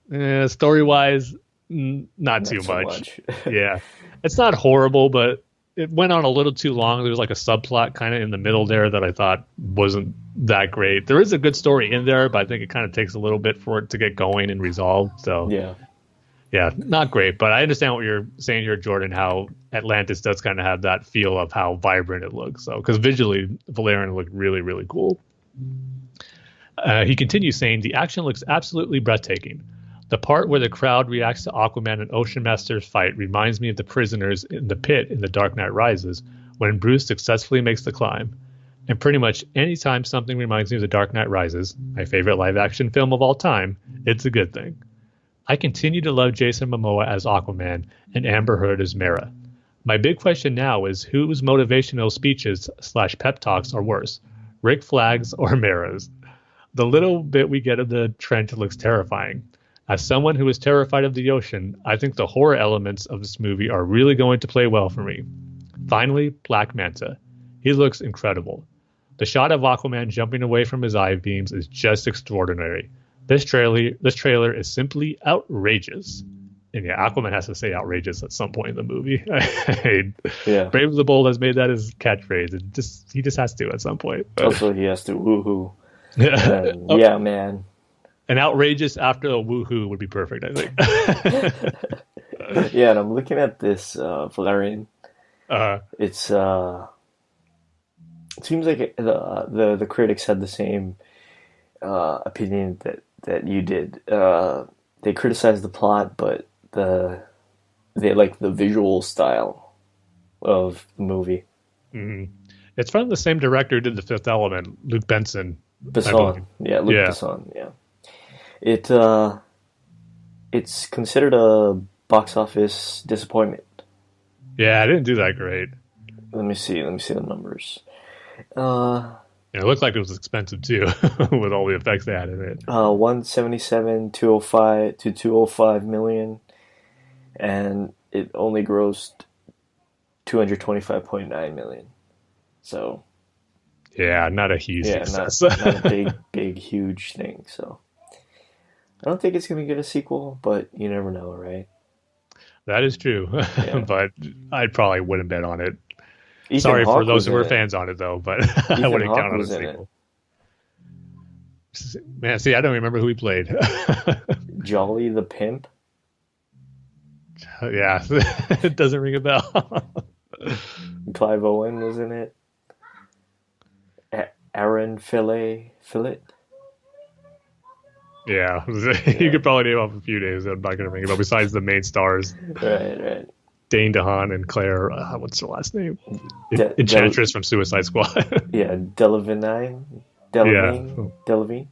story-wise, not too much. Yeah. It's not horrible, but it went on a little too long. There was like a subplot kind of in the middle there that I thought wasn't that great. There is a good story in there, but I think it kind of takes a little bit for it to get going and resolved. So yeah, not great. But I understand what you're saying here, Jordan, how Atlantis does kind of have that feel of how vibrant it looks. So because visually, Valerian looked really, really cool. He continues saying, the action looks absolutely breathtaking. The part where the crowd reacts to Aquaman and Ocean Master's fight reminds me of the prisoners in the pit in The Dark Knight Rises, when Bruce successfully makes the climb. And pretty much any time something reminds me of The Dark Knight Rises, my favorite live-action film of all time, it's a good thing. I continue to love Jason Momoa as Aquaman and Amber Heard as Mera. My big question now is whose motivational speeches / pep talks are worse, Rick Flag's or Mera's? The little bit we get of the trench looks terrifying. As someone who is terrified of the ocean, I think the horror elements of this movie are really going to play well for me. Finally, Black Manta. He looks incredible. The shot of Aquaman jumping away from his eye beams is just extraordinary. This trailer is simply outrageous. And yeah, Aquaman has to say outrageous at some point in the movie. Yeah. Brave and the Bold has made that his catchphrase. He just has to at some point. Also, he has to woohoo. Yeah, man. An outrageous after a woohoo would be perfect, I think. Yeah, and I'm looking at this Valerian. It's it seems like the critics had the same opinion that you did. They criticized the plot, but they like the visual style of the movie. Mm-hmm. It's from the same director who did The Fifth Element, Luc Besson. Besson, yeah, Luc Besson, yeah. It's considered a box office disappointment. Yeah, I didn't do that great. Let me see the numbers. It looked like it was expensive too, with all the effects they had in it. 177, 205 to 205 million, and it only grossed 225.9 million. So, yeah, not a huge success. not a big, huge thing. So, I don't think it's gonna get a sequel, but you never know, right? That is true, but I probably wouldn't bet on it. Ethan Sorry Hawke for those who were it. fans on it, though, but I Ethan wouldn't Hawke count on a was in sequel. Man, see, I don't remember who he played. Jolly the Pimp. Yeah, it doesn't ring a bell. Clive Owen was in it. Aaron Fillet. Yeah, you could probably name off a few names that I'm not going to ring a bell besides the main stars. Right. Dane DeHaan and Claire, what's her last name? Enchantress from Suicide Squad. Yeah, Delavigne. Delavigne.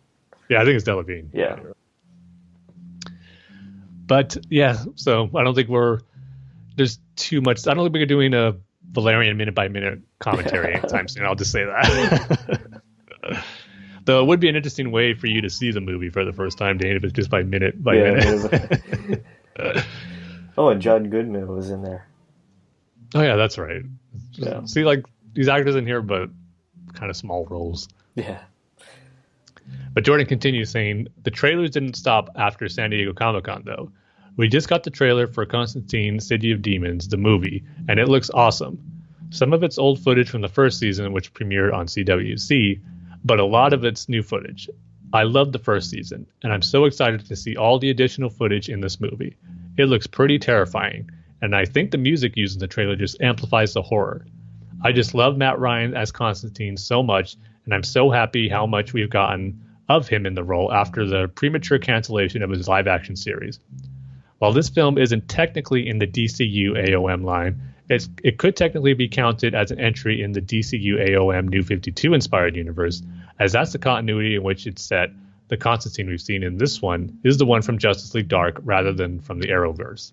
Yeah, I think it's Delavigne. Yeah. But yeah, so I don't think there's too much. I don't think we're doing a Valerian minute by minute commentary anytime soon. I'll just say that. Though it would be an interesting way for you to see the movie for the first time, Dane, if it's just by minute. Oh, and John Goodman was in there. Oh yeah, that's right. Yeah. See, like these actors in here, but kind of small roles. Yeah. But Jordan continues saying, the trailers didn't stop after San Diego Comic-Con, though. We just got the trailer for Constantine, City of Demons, the movie, and it looks awesome. Some of it's old footage from the first season, which premiered on CWC, but a lot of it's new footage. I loved the first season, and I'm so excited to see all the additional footage in this movie. It looks pretty terrifying, and I think the music used in the trailer just amplifies the horror. I just love Matt Ryan as Constantine so much, and I'm so happy how much we've gotten of him in the role after the premature cancellation of his live-action series. While this film isn't technically in the DCU AOM line, it could technically be counted as an entry in the DCU AOM New 52 inspired universe, as that's the continuity in which it's set. The Constantine we've seen in this one is the one from Justice League Dark rather than from the Arrowverse.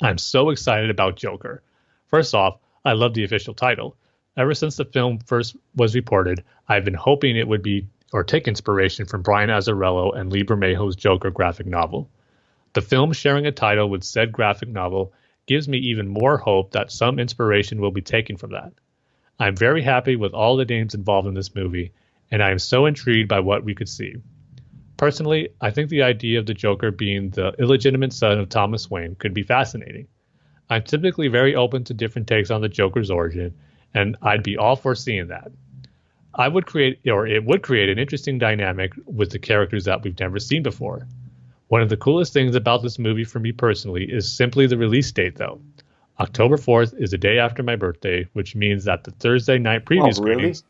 I'm so excited about Joker. First off, I love the official title. Ever since the film first was reported, I've been hoping it would be or take inspiration from Brian Azzarello and Lee Bermejo's Joker graphic novel. The film sharing a title with said graphic novel gives me even more hope that some inspiration will be taken from that. I'm very happy with all the names involved in this movie, and I am so intrigued by what we could see. Personally, I think the idea of the Joker being the illegitimate son of Thomas Wayne could be fascinating. I'm typically very open to different takes on the Joker's origin, and I'd be all for seeing that. It would create an interesting dynamic with the characters that we've never seen before. One of the coolest things about this movie for me personally is simply the release date, though. October 4th is the day after my birthday, which means that the Thursday night preview screenings...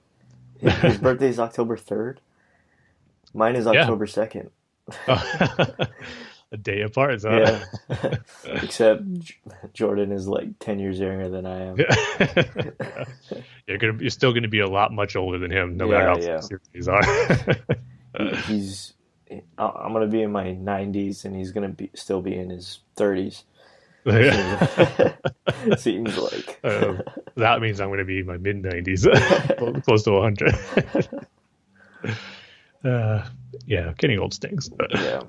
His birthday is October 3rd? Mine is October 2nd. A day apart, huh? Yeah. Except Jordan is like 10 years younger than I am. You're still going to be a lot much older than him, no matter how serious are. I'm going to be in my 90s, and he's going to still be in his 30s. Seems like. That means I'm going to be in my mid-90s, close to 100. Getting old stinks. Yeah.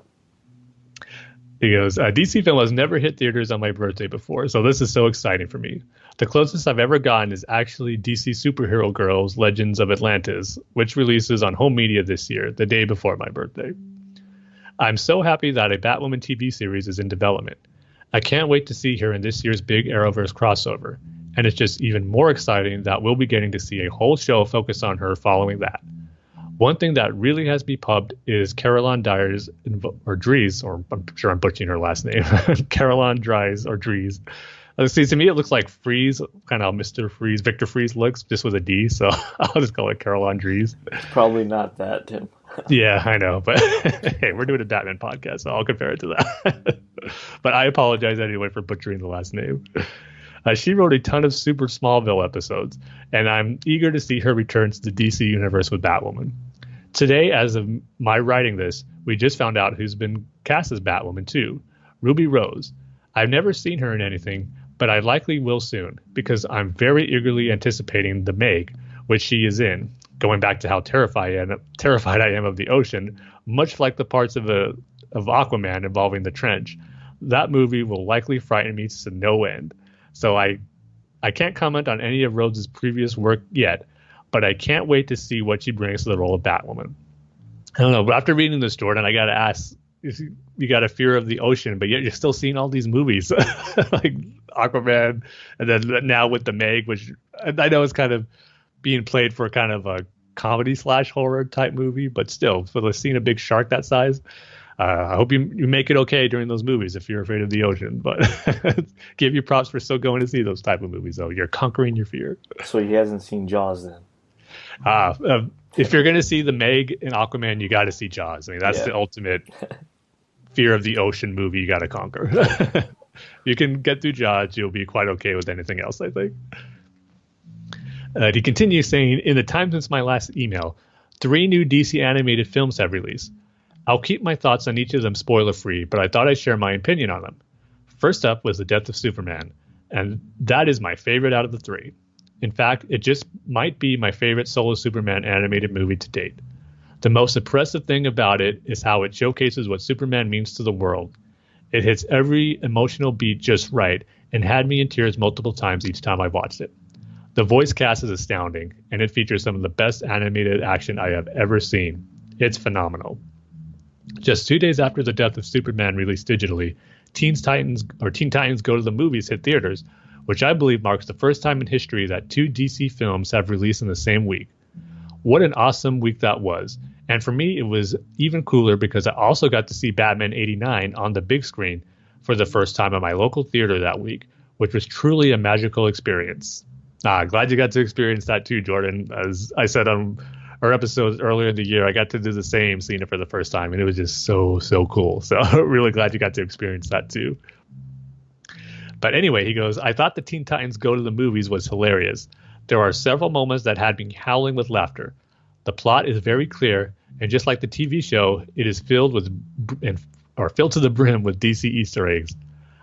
He goes, DC film has never hit theaters on my birthday before, so this is so exciting for me. The closest I've ever gotten is actually DC Superhero Girls Legends of Atlantis, which releases on home media this year, the day before my birthday. I'm so happy that a Batwoman TV series is in development. I can't wait to see her in this year's big Arrowverse crossover, and it's just even more exciting that we'll be getting to see a whole show focused on her following that. One thing that really has me pumped is Caroline Dries, or Dries, or I'm sure I'm butchering her last name, Caroline Dries, or Dries. See, to me, it looks like Freeze, kind of Mr. Freeze, Victor Freeze looks, just with a D, so I'll just call it Caroline Dries. It's probably not that, Tim. Yeah, I know, but hey, we're doing a Batman podcast, so I'll compare it to that. But I apologize anyway for butchering the last name. She wrote a ton of Super Smallville episodes, and I'm eager to see her return to the DC universe with Batwoman. Today, as of my writing this, we just found out who's been cast as Batwoman too, Ruby Rose. I've never seen her in anything, but I likely will soon, because I'm very eagerly anticipating The Meg, which she is in, going back to how terrified I am of the ocean, much like the parts of Aquaman involving the trench. That movie will likely frighten me to no end. So I can't comment on any of Rhodes' previous work yet, but I can't wait to see what she brings to the role of Batwoman. I don't know, but after reading this, Jordan, I got to ask, you got a fear of the ocean, but yet you're still seeing all these movies like Aquaman, and then now with The Meg, which I know is kind of being played for kind of a comedy / horror type movie, but still, for seeing a big shark that size, I hope you make it okay during those movies if you're afraid of the ocean. But give you props for still going to see those type of movies, though. You're conquering your fear. So he hasn't seen Jaws then? If you're going to see The Meg and Aquaman, you got to see Jaws. I mean, that's the ultimate fear of the ocean movie you got to conquer. You can get through Jaws, you'll be quite okay with anything else, I think. He continues saying, in the time since my last email, 3 new DC animated films have released. I'll keep my thoughts on each of them spoiler-free, but I thought I'd share my opinion on them. First up was The Death of Superman, and that is my favorite out of the 3. In fact, it just might be my favorite solo Superman animated movie to date. The most impressive thing about it is how it showcases what Superman means to the world. It hits every emotional beat just right and had me in tears multiple times each time I watched it. The voice cast is astounding, and it features some of the best animated action I have ever seen. It's phenomenal. Just 2 days after The Death of Superman released digitally, Teen Titans Go to the Movies hit theaters, which I believe marks the first time in history that 2 DC films have released in the same week. What an awesome week that was. And for me, it was even cooler because I also got to see Batman 89 on the big screen for the first time at my local theater that week, which was truly a magical experience. Glad you got to experience that too, Jordan. As I said on our episodes earlier in the year, I got to do the same, seeing it for the first time, and it was just so cool. So really glad you got to experience that too. But anyway, he goes, I thought the Teen Titans Go to the Movies was hilarious. There are several moments that had me howling with laughter. The plot is very clear, and just like the TV show, it is filled to the brim with DC Easter eggs.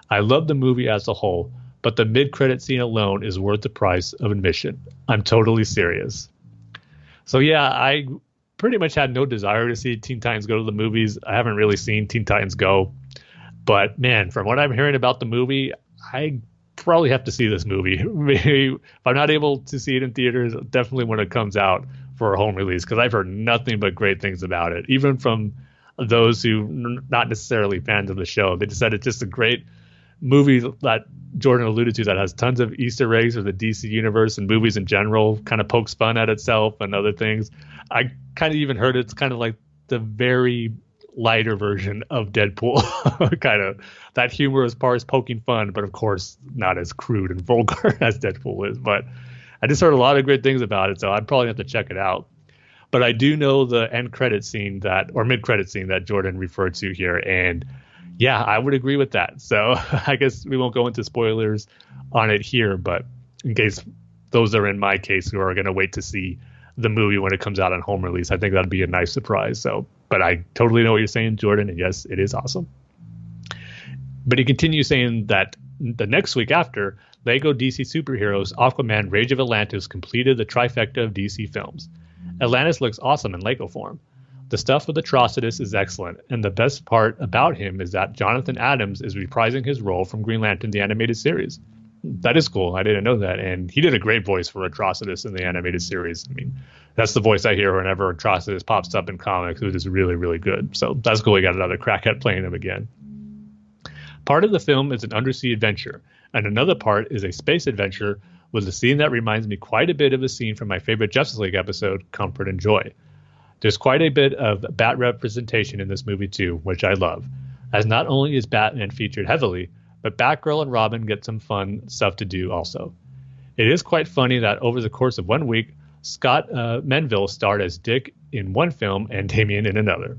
I love the movie as a whole, but the mid-credit scene alone is worth the price of admission. I'm totally serious. So yeah, I pretty much had no desire to see Teen Titans Go to the Movies. I haven't really seen Teen Titans Go. But man, from what I'm hearing about the movie, I probably have to see this movie. Maybe if I'm not able to see it in theaters, definitely when it comes out for a home release, because I've heard nothing but great things about it, even from those who not necessarily fans of the show. They just said it's just a great movie that Jordan alluded to that has tons of Easter eggs for the DC universe and movies in general, kind of pokes fun at itself and other things. I kind of even heard it's kind of like the very lighter version of Deadpool. Kind of that humor as far as poking fun, but of course not as crude and vulgar as Deadpool is. But I just heard a lot of great things about it, so I'd probably have to check it out. But I do know the mid-credit scene that Jordan referred to here, and yeah, I would agree with that. So I guess we won't go into spoilers on it here, but in case those are in my case who are going to wait to see the movie when it comes out on home release, I think that'd be a nice surprise. So, but I totally know what you're saying, Jordan, and yes, it is awesome. But he continues saying that the next week after, Lego DC Superheroes Aquaman Rage of Atlantis completed the trifecta of DC films. Atlantis looks awesome in Lego form. The stuff with Atrocitus is excellent, and the best part about him is that Jonathan Adams is reprising his role from Green Lantern the animated series. That is cool. I didn't know that, and he did a great voice for Atrocitus in the animated series. I mean, that's the voice I hear whenever Atrocitus pops up in comics, which is really, really good. So that's cool. We got another crackhead playing him again. Part of the film is an undersea adventure, and another part is a space adventure with a scene that reminds me quite a bit of a scene from my favorite Justice League episode, Comfort and Joy. There's quite a bit of Bat representation in this movie too, which I love, as not only is Batman featured heavily, but Batgirl and Robin get some fun stuff to do also. It is quite funny that over the course of 1 week, Scott Menville starred as Dick in one film and Damian in another.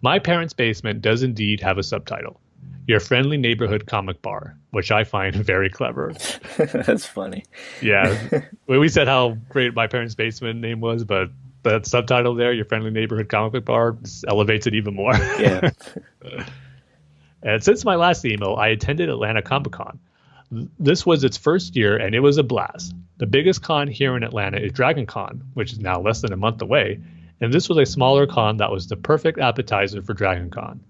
My parents' basement does indeed have a subtitle, Your Friendly Neighborhood Comic Bar, which I find very clever. That's funny. Yeah. We said how great my parents' basement name was, but that subtitle there, Your Friendly Neighborhood Comic Book Bar, elevates it even more. Yeah. And since my last email, I attended Atlanta Comic Con. This was its first year, and it was a blast. The biggest con here in Atlanta is Dragon Con, which is now less than a month away, and this was a smaller con that was the perfect appetizer for Dragon Con.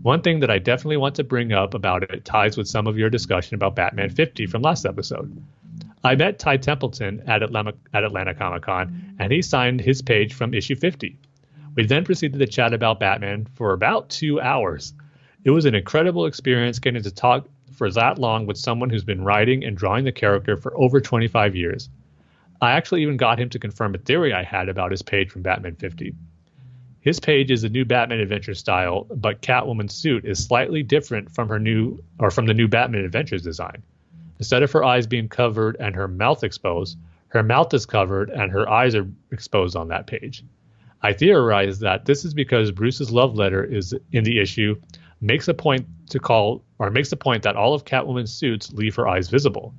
One thing that I definitely want to bring up about it ties with some of your discussion about Batman 50 from last episode. I met Ty Templeton at Atlanta Comic Con, and he signed his page from issue 50. We then proceeded to chat about Batman for about 2 hours. It was an incredible experience getting to talk for that long with someone who's been writing and drawing the character for over 25 years. I actually even got him to confirm a theory I had about his page from Batman 50. His page is the new Batman Adventure style, but Catwoman's suit is slightly different from the new Batman Adventures design. Instead of her eyes being covered and her mouth exposed, her mouth is covered and her eyes are exposed on that page. I theorize that this is because Bruce's love letter is in the issue makes a point that all of Catwoman's suits leave her eyes visible.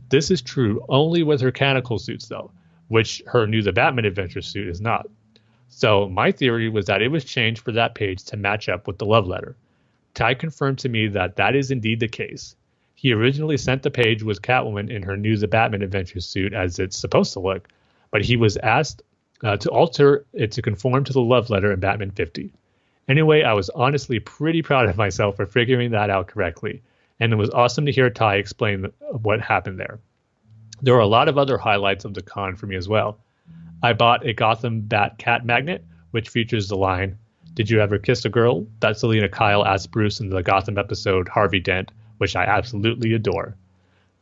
This is true only with her canonical suits though, which her new The Batman Adventure suit is not. So my theory was that it was changed for that page to match up with the love letter. Ty confirmed to me that that is indeed the case. He originally sent the page with Catwoman in her new The Batman Adventure suit as it's supposed to look, but he was asked to alter it to conform to the love letter in Batman 50. Anyway, I was honestly pretty proud of myself for figuring that out correctly, and it was awesome to hear Ty explain what happened there. There were a lot of other highlights of the con for me as well. I bought a Gotham Bat Cat magnet, which features the line, "Did you ever kiss a girl?" that Selena Kyle asked Bruce in the Gotham episode Harvey Dent, which I absolutely adore.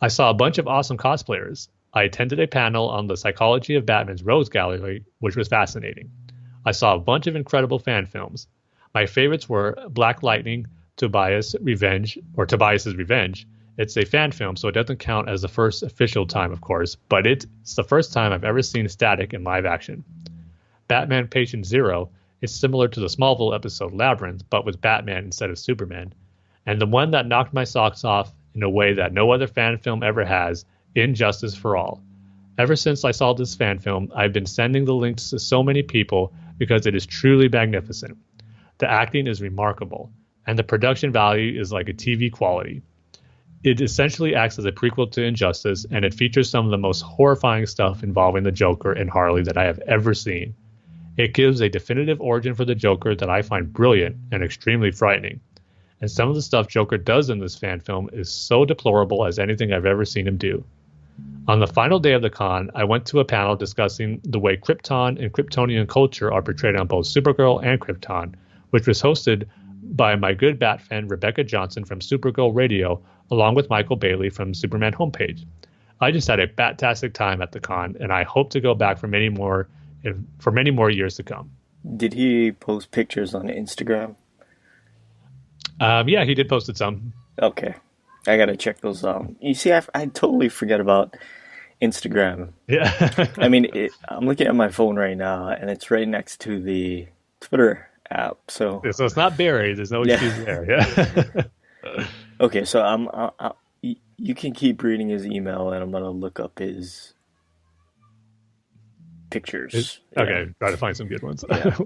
I saw a bunch of awesome cosplayers. I attended a panel on the psychology of Batman's Rose Gallery, which was fascinating. I saw a bunch of incredible fan films. My favorites were Black Lightning, Tobias's Revenge. It's a fan film, so it doesn't count as the first official time, of course, but it's the first time I've ever seen Static in live action. Batman Patient Zero is similar to the Smallville episode Labyrinth, but with Batman instead of Superman. And the one that knocked my socks off in a way that no other fan film ever has, Injustice for All. Ever since I saw this fan film, I've been sending the links to so many people because it is truly magnificent. The acting is remarkable, and the production value is like a TV quality. It essentially acts as a prequel to Injustice, and it features some of the most horrifying stuff involving the Joker and Harley that I have ever seen. It gives a definitive origin for the Joker that I find brilliant and extremely frightening. And some of the stuff Joker does in this fan film is so deplorable as anything I've ever seen him do. On the final day of the con, I went to a panel discussing the way Krypton and Kryptonian culture are portrayed on both Supergirl and Krypton, which was hosted by my good Bat fan Rebecca Johnson from Supergirl Radio, along with Michael Bailey from Superman Homepage. I just had a bat-tastic time at the con, and I hope to go back for many more years to come. Did he post pictures on Instagram? Yeah, he did post some. Okay. I gotta check those out. You see, I totally forget about Instagram. Yeah. I mean, I'm looking at my phone right now, and it's right next to the Twitter app. So it's not buried. There's no issues there. Yeah. Okay, so you can keep reading his email, and I'm gonna look up his pictures. Okay, try to find some good ones. Yeah.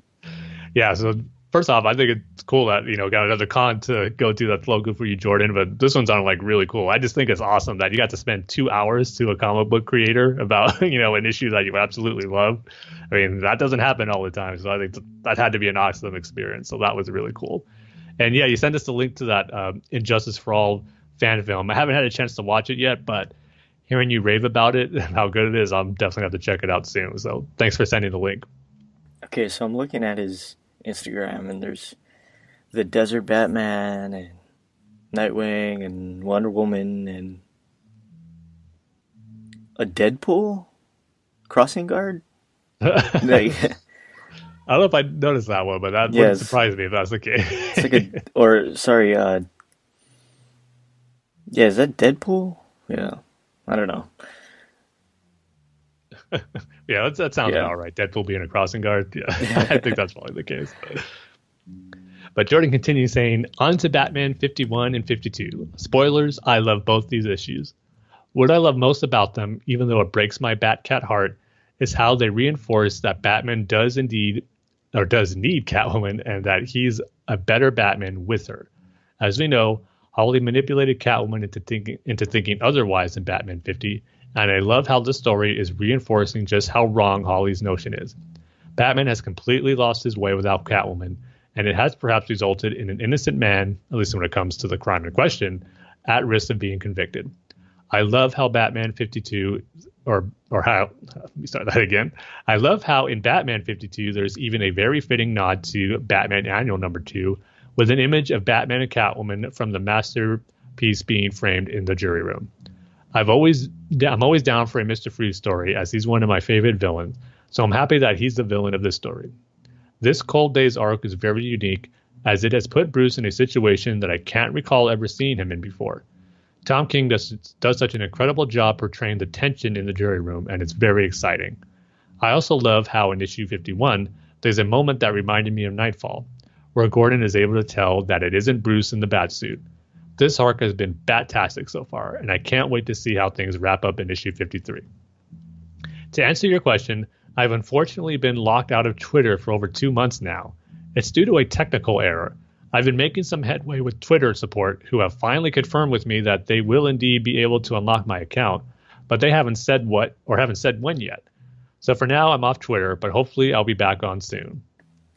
Yeah. So first off, I think it's cool that got another con to go to. That's local for you, Jordan. But this one sounded like really cool. I just think it's awesome that you got to spend 2 hours to a comic book creator about an issue that you absolutely love. I mean, that doesn't happen all the time. So I think that had to be an awesome experience. So that was really cool. And yeah, you sent us the link to that Injustice for All fan film. I haven't had a chance to watch it yet, but hearing you rave about it and how good it is, I'm definitely have to check it out soon. So thanks for sending the link. Okay, so I'm looking at his Instagram, and there's the Desert Batman, and Nightwing and Wonder Woman and a Deadpool crossing guard. Like, I don't know if I noticed that one, but that wouldn't surprise me if that's the case. It's like is that Deadpool? Yeah, I don't know. Yeah, that sounds about right. Deadpool being a crossing guard. Yeah, I think that's probably the case. But Jordan continues saying, on to Batman 51 and 52. Spoilers, I love both these issues. What I love most about them, even though it breaks my Batcat heart, is how they reinforce that Batman does need Catwoman and that he's a better Batman with her. As we know, Holly manipulated Catwoman into thinking otherwise in Batman 50, and I love how this story is reinforcing just how wrong Holly's notion is. Batman has completely lost his way without Catwoman, and it has perhaps resulted in an innocent man, at least when it comes to the crime in question, at risk of being convicted. I love how Batman 52, let me start that again. I love how in Batman 52, there's even a very fitting nod to Batman Annual number 2, with an image of Batman and Catwoman from the masterpiece being framed in the jury room. I'm always down for a Mr. Freeze story, as he's one of my favorite villains, so I'm happy that he's the villain of this story. This Cold Days arc is very unique, as it has put Bruce in a situation that I can't recall ever seeing him in before. Tom King does such an incredible job portraying the tension in the jury room, and it's very exciting. I also love how in issue 51, there's a moment that reminded me of Nightfall, where Gordon is able to tell that it isn't Bruce in the Batsuit. This arc has been bat-tastic so far, and I can't wait to see how things wrap up in issue 53. To answer your question, I've unfortunately been locked out of Twitter for over 2 months now. It's due to a technical error. I've been making some headway with Twitter support, who have finally confirmed with me that they will indeed be able to unlock my account, but they haven't said what or haven't said when yet. So for now, I'm off Twitter, but hopefully I'll be back on soon.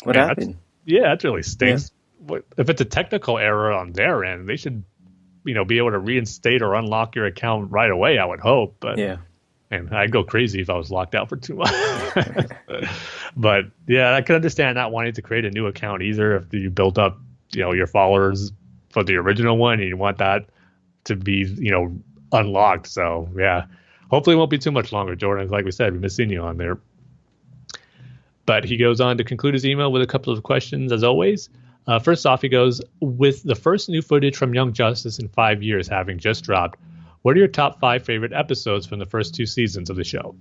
What happened? That really stinks. Yeah. If it's a technical error on their end, they should, be able to reinstate or unlock your account right away, I would hope. But and I'd go crazy if I was locked out for 2 months. But yeah, I can understand not wanting to create a new account either if you built up, your followers for the original one and you want that to be, unlocked. So yeah, hopefully it won't be too much longer, Jordan. Like we said, we miss seeing you on there. But he goes on to conclude his email with a couple of questions, as always. First off, he goes, with the first new footage from Young Justice in 5 years having just dropped, what are your top 5 favorite episodes from the first 2 seasons of the show?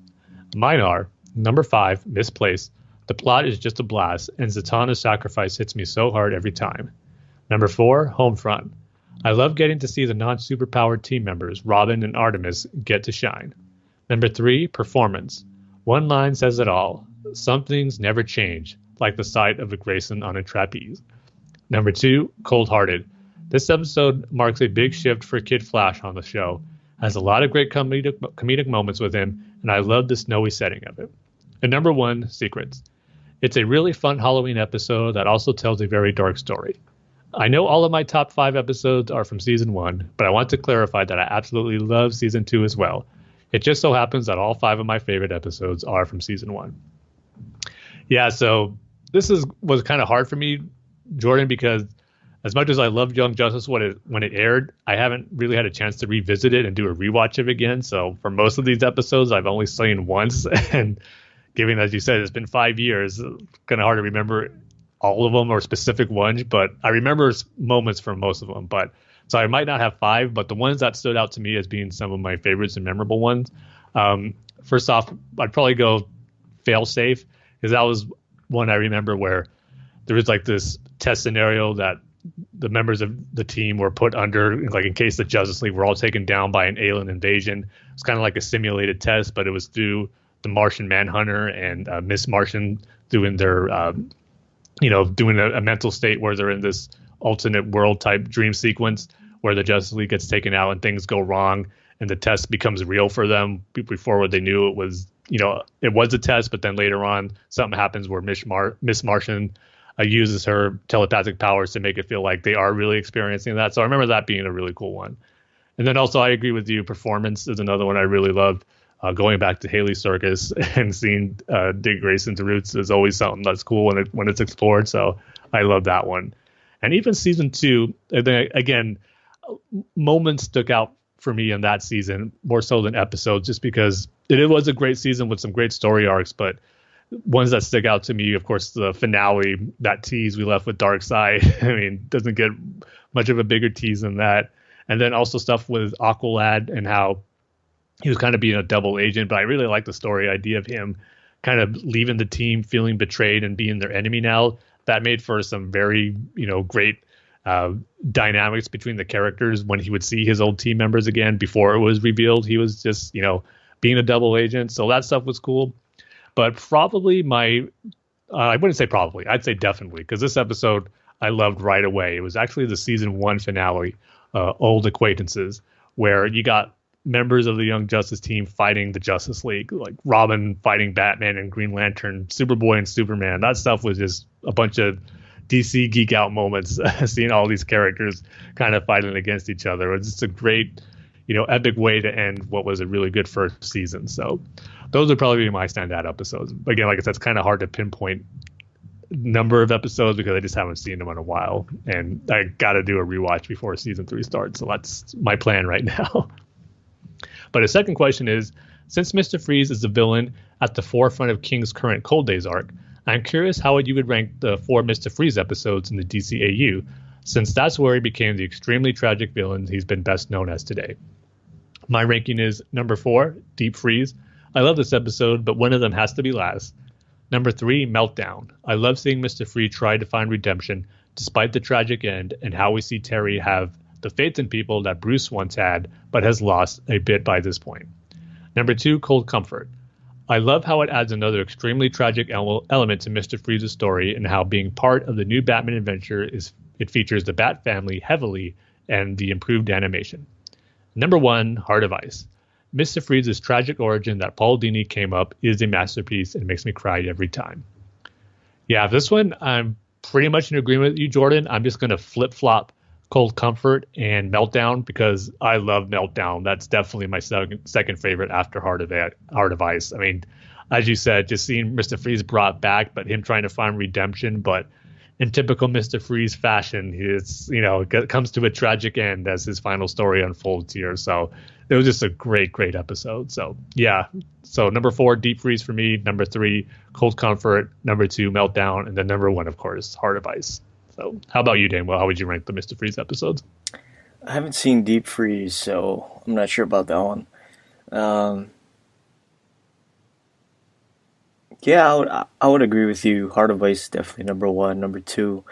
Mine are, number 5, Misplaced. The plot is just a blast, and Zatanna's sacrifice hits me so hard every time. Number 4, Homefront. I love getting to see the non-superpowered team members, Robin and Artemis, get to shine. Number 3, Performance. One line says it all. Some things never change, like the sight of a Grayson on a trapeze. Number 2, Cold Hearted. This episode marks a big shift for Kid Flash on the show. Has a lot of great comedic moments with him, and I love the snowy setting of it. And number 1, Secrets. It's a really fun Halloween episode that also tells a very dark story. I know all of my top 5 episodes are from season 1, but I want to clarify that I absolutely love season 2 as well. It just so happens that all 5 of my favorite episodes are from season 1. Yeah, so this was kind of hard for me, Jordan, because as much as I loved Young Justice when it aired, I haven't really had a chance to revisit it and do a rewatch of it again. So for most of these episodes, I've only seen once. And given, as you said, it's been 5 years, kind of hard to remember all of them or specific ones. But I remember moments from most of them. So I might not have 5, but the ones that stood out to me as being some of my favorites and memorable ones. First off, I'd probably go Failsafe, because that was one I remember where there was like this test scenario that the members of the team were put under, like in case the Justice League were all taken down by an alien invasion. It's kind of like a simulated test, but it was through the Martian Manhunter and Miss Martian doing their, doing a mental state where they're in this alternate world type dream sequence where the Justice League gets taken out and things go wrong and the test becomes real for them. Before they knew it was, it was a test, but then later on something happens where Miss Martian uses her telepathic powers to make it feel like they are really experiencing that. So I remember that being a really cool one. And then also I agree with you. Performance is another one I really loved. Going back to Haley Circus and seeing Dick Grayson's roots is always something that's cool when it's explored. So I love that one. And even season 2, and then again, moments stuck out for me in that season more so than episodes, just because it was a great season with some great story arcs, but ones that stick out to me, of course, the finale, that tease we left with Darkseid. I mean, doesn't get much of a bigger tease than that. And then also stuff with Aqualad and how he was kind of being a double agent, but I really like the story idea of him kind of leaving the team, feeling betrayed and being their enemy now. That made for some very, great dynamics between the characters when he would see his old team members again. Before it was revealed he was just, being a double agent. So that stuff was cool. But probably I wouldn't say probably, I'd say definitely, because this episode I loved right away. It was actually the season 1 finale, Old Acquaintances, where you got members of the Young Justice team fighting the Justice League, like Robin fighting Batman and Green Lantern, Superboy and Superman. That stuff was just a bunch of DC geek out moments, seeing all these characters kind of fighting against each other. It was just a great, epic way to end what was a really good first season. So those would probably be my standout episodes. Again, like I said, it's kind of hard to pinpoint number of episodes because I just haven't seen them in a while, and I got to do a rewatch before season 3 starts. So that's my plan right now. But a second question is, since Mr. Freeze is the villain at the forefront of King's current Cold Days arc, I'm curious how you would rank the 4 Mr. Freeze episodes in the DCAU, since that's where he became the extremely tragic villain he's been best known as today. My ranking is number 4, Deep Freeze. I love this episode, but one of them has to be last. Number 3, Meltdown. I love seeing Mr. Freeze try to find redemption despite the tragic end, and how we see Terry have the faith in people that Bruce once had, but has lost a bit by this point. Number 2, Cold Comfort. I love how it adds another extremely tragic element to Mr. Freeze's story, and how being part of the new Batman adventure it features the Bat family heavily and the improved animation. Number 1, Heart of Ice. Mr. Freeze's tragic origin that Paul Dini came up is a masterpiece and makes me cry every time. Yeah, this one, I'm pretty much in agreement with you, Jordan. I'm just going to flip-flop Cold Comfort and Meltdown because I love Meltdown. That's definitely my second favorite after Heart of Ice. I mean, as you said, just seeing Mr. Freeze brought back, but him trying to find redemption, but in typical Mr. Freeze fashion, it comes to a tragic end as his final story unfolds here. So it was just a great, great episode. So yeah. So number 4, Deep Freeze for me. Number 3, Cold Comfort. Number 2, Meltdown. And then number 1, of course, Heart of Ice. So how about you, Dan? Well, how would you rank the Mr. Freeze episodes? I haven't seen Deep Freeze, so I'm not sure about that one. Yeah, I would agree with you. Heart of Ice definitely number 1. Number 2.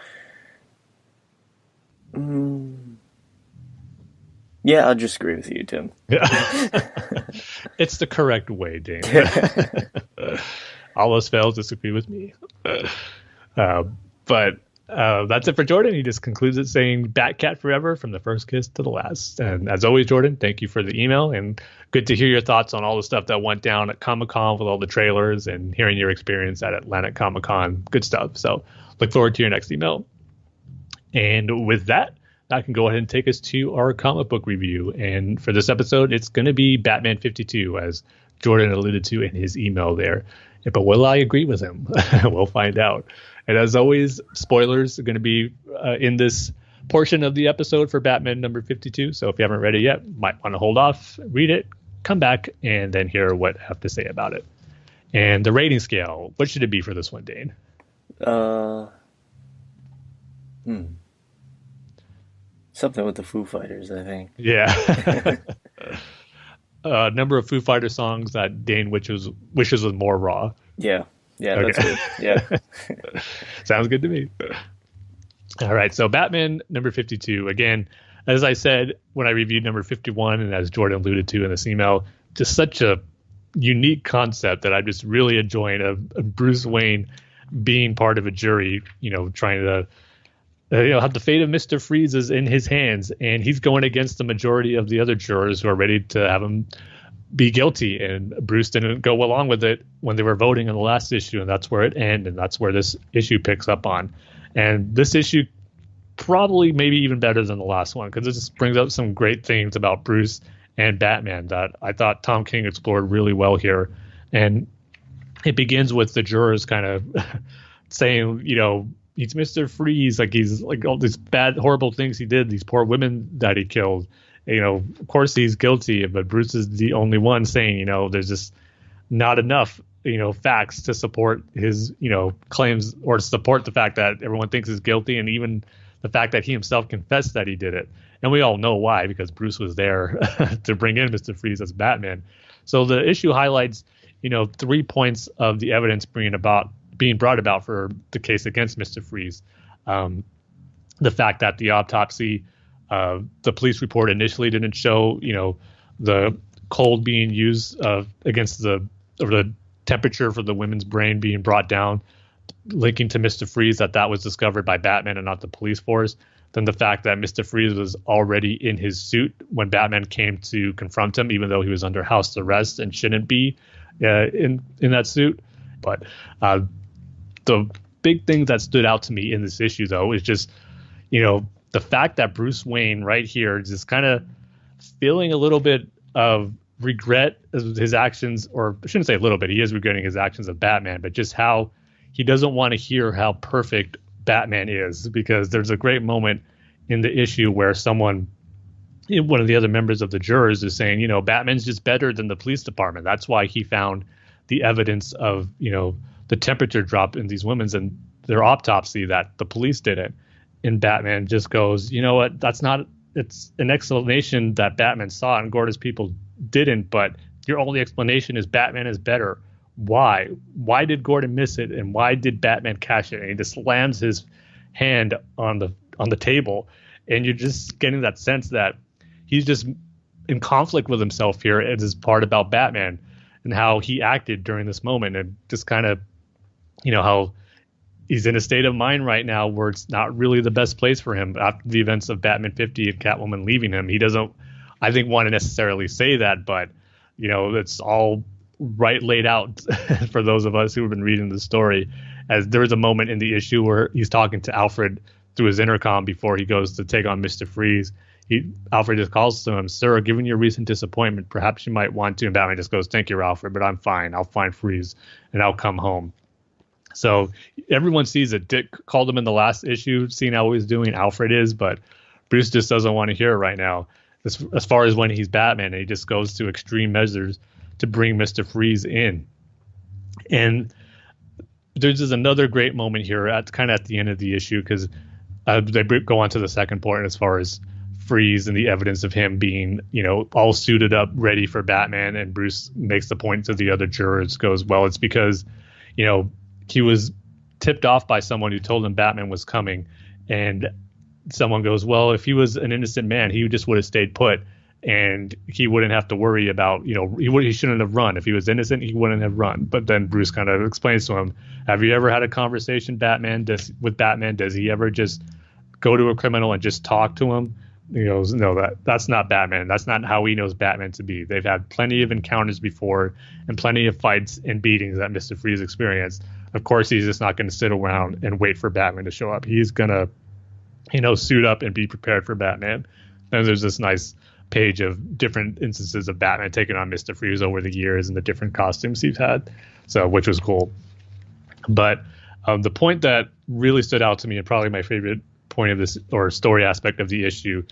Yeah, I'll just agree with you, Tim. Yeah. It's the correct way, Dane. All else fails, disagree with me. But that's it for Jordan. He just concludes it saying Batcat forever from the first kiss to the last. And as always, Jordan, thank you for the email, and good to hear your thoughts on all the stuff that went down at Comic-Con with all the trailers and hearing your experience at Atlantic Comic-Con. Good stuff. So look forward to your next email. And with that, I can go ahead and take us to our comic book review. And for this episode, it's going to be Batman 52, as Jordan alluded to in his email there. But will I agree with him? We'll find out. And as always, spoilers are going to be in this portion of the episode for Batman number 52. So if you haven't read it yet, might want to hold off, read it, come back, and then hear what I have to say about it. And the rating scale, what should it be for this one, Dane? Something with the Foo Fighters, I think. Yeah. Number of Foo Fighters songs that Dane wishes was more raw. Yeah. Yeah, Okay. That's good. Yeah. Sounds good to me. All right, so Batman number 52. Again, as I said when I reviewed number 51, and as Jordan alluded to in this email, just such a unique concept that I'm just really enjoying of Bruce Wayne being part of a jury, trying to have the fate of Mr. Freeze is in his hands, and he's going against the majority of the other jurors who are ready to have him be guilty. And Bruce didn't go along with it when they were voting on the last issue, and that's where it ended, and that's where this issue picks up on. And this issue probably maybe even better than the last one, because it just brings up some great things about Bruce and Batman that I thought Tom King explored really well here. And it begins with the jurors kind of saying, he's Mr. Freeze. Like, he's like all these bad, horrible things he did, these poor women that he killed. Of course he's guilty, but Bruce is the only one saying, there's just not enough, facts to support his, claims, or to support the fact that everyone thinks he's guilty, and even the fact that he himself confessed that he did it. And we all know why, because Bruce was there to bring in Mr. Freeze as Batman. So the issue highlights, 3 points of the evidence being brought about for the case against Mr. Freeze. The fact that the autopsy, the police report initially didn't show, the cold being used against the temperature for the women's brain being brought down, linking to Mr. Freeze, that was discovered by Batman and not the police force. Then the fact that Mr. Freeze was already in his suit when Batman came to confront him, even though he was under house arrest and shouldn't be in that suit. But the big thing that stood out to me in this issue, though, is just, the fact that Bruce Wayne right here is just kind of feeling a little bit of regret of his actions, or I shouldn't say a little bit, he is regretting his actions of Batman, but just how he doesn't want to hear how perfect Batman is, because there's a great moment in the issue where one of the other members of the jurors is saying, Batman's just better than the police department. That's why he found the evidence of, the temperature drop in these women's and their autopsy that the police didn't. And Batman just goes, you know what, it's an explanation that Batman saw and Gordon's people didn't, but your only explanation is Batman is better. Why? Why did Gordon miss it, and why did Batman cash it? And he just slams his hand on the table, and you're just getting that sense that he's just in conflict with himself here. It is part about Batman and how he acted during this moment, and just kind of, how he's in a state of mind right now where it's not really the best place for him after the events of Batman 50 and Catwoman leaving him. He doesn't, I think, want to necessarily say that, but it's all right laid out for those of us who have been reading the story. As there was a moment in the issue where he's talking to Alfred through his intercom before he goes to take on Mr. Freeze. Alfred just calls to him, "Sir, given your recent disappointment, perhaps you might want to." And Batman just goes, "Thank you, Alfred, but I'm fine. I'll find Freeze and I'll come home." So everyone sees that Dick called him in the last issue, seeing how he's doing, Alfred is, but Bruce just doesn't want to hear it right now. As far as when he's Batman, and he just goes to extreme measures to bring Mr. Freeze in. And there's just another great moment here at the end of the issue, because they go on to the second point as far as Freeze and the evidence of him being, all suited up, ready for Batman. And Bruce makes the point to the other jurors, goes, well, it's because, he was tipped off by someone who told him Batman was coming. And someone goes, well, if he was an innocent man, he just would have stayed put, and he wouldn't have to worry about, he shouldn't have run. If he was innocent, he wouldn't have run. But then Bruce kind of explains to him, have you ever had a conversation with Batman? Does he ever just go to a criminal and just talk to him? He goes, no, that's not Batman. That's not how he knows Batman to be. They've had plenty of encounters before and plenty of fights and beatings that Mr. Freeze experienced. Of course, he's just not going to sit around and wait for Batman to show up. He's going to, suit up and be prepared for Batman. And there's this nice page of different instances of Batman taking on Mr. Freeze over the years and the different costumes he's had, which was cool. But the point that really stood out to me, and probably my favorite point of this, or story aspect of the issue,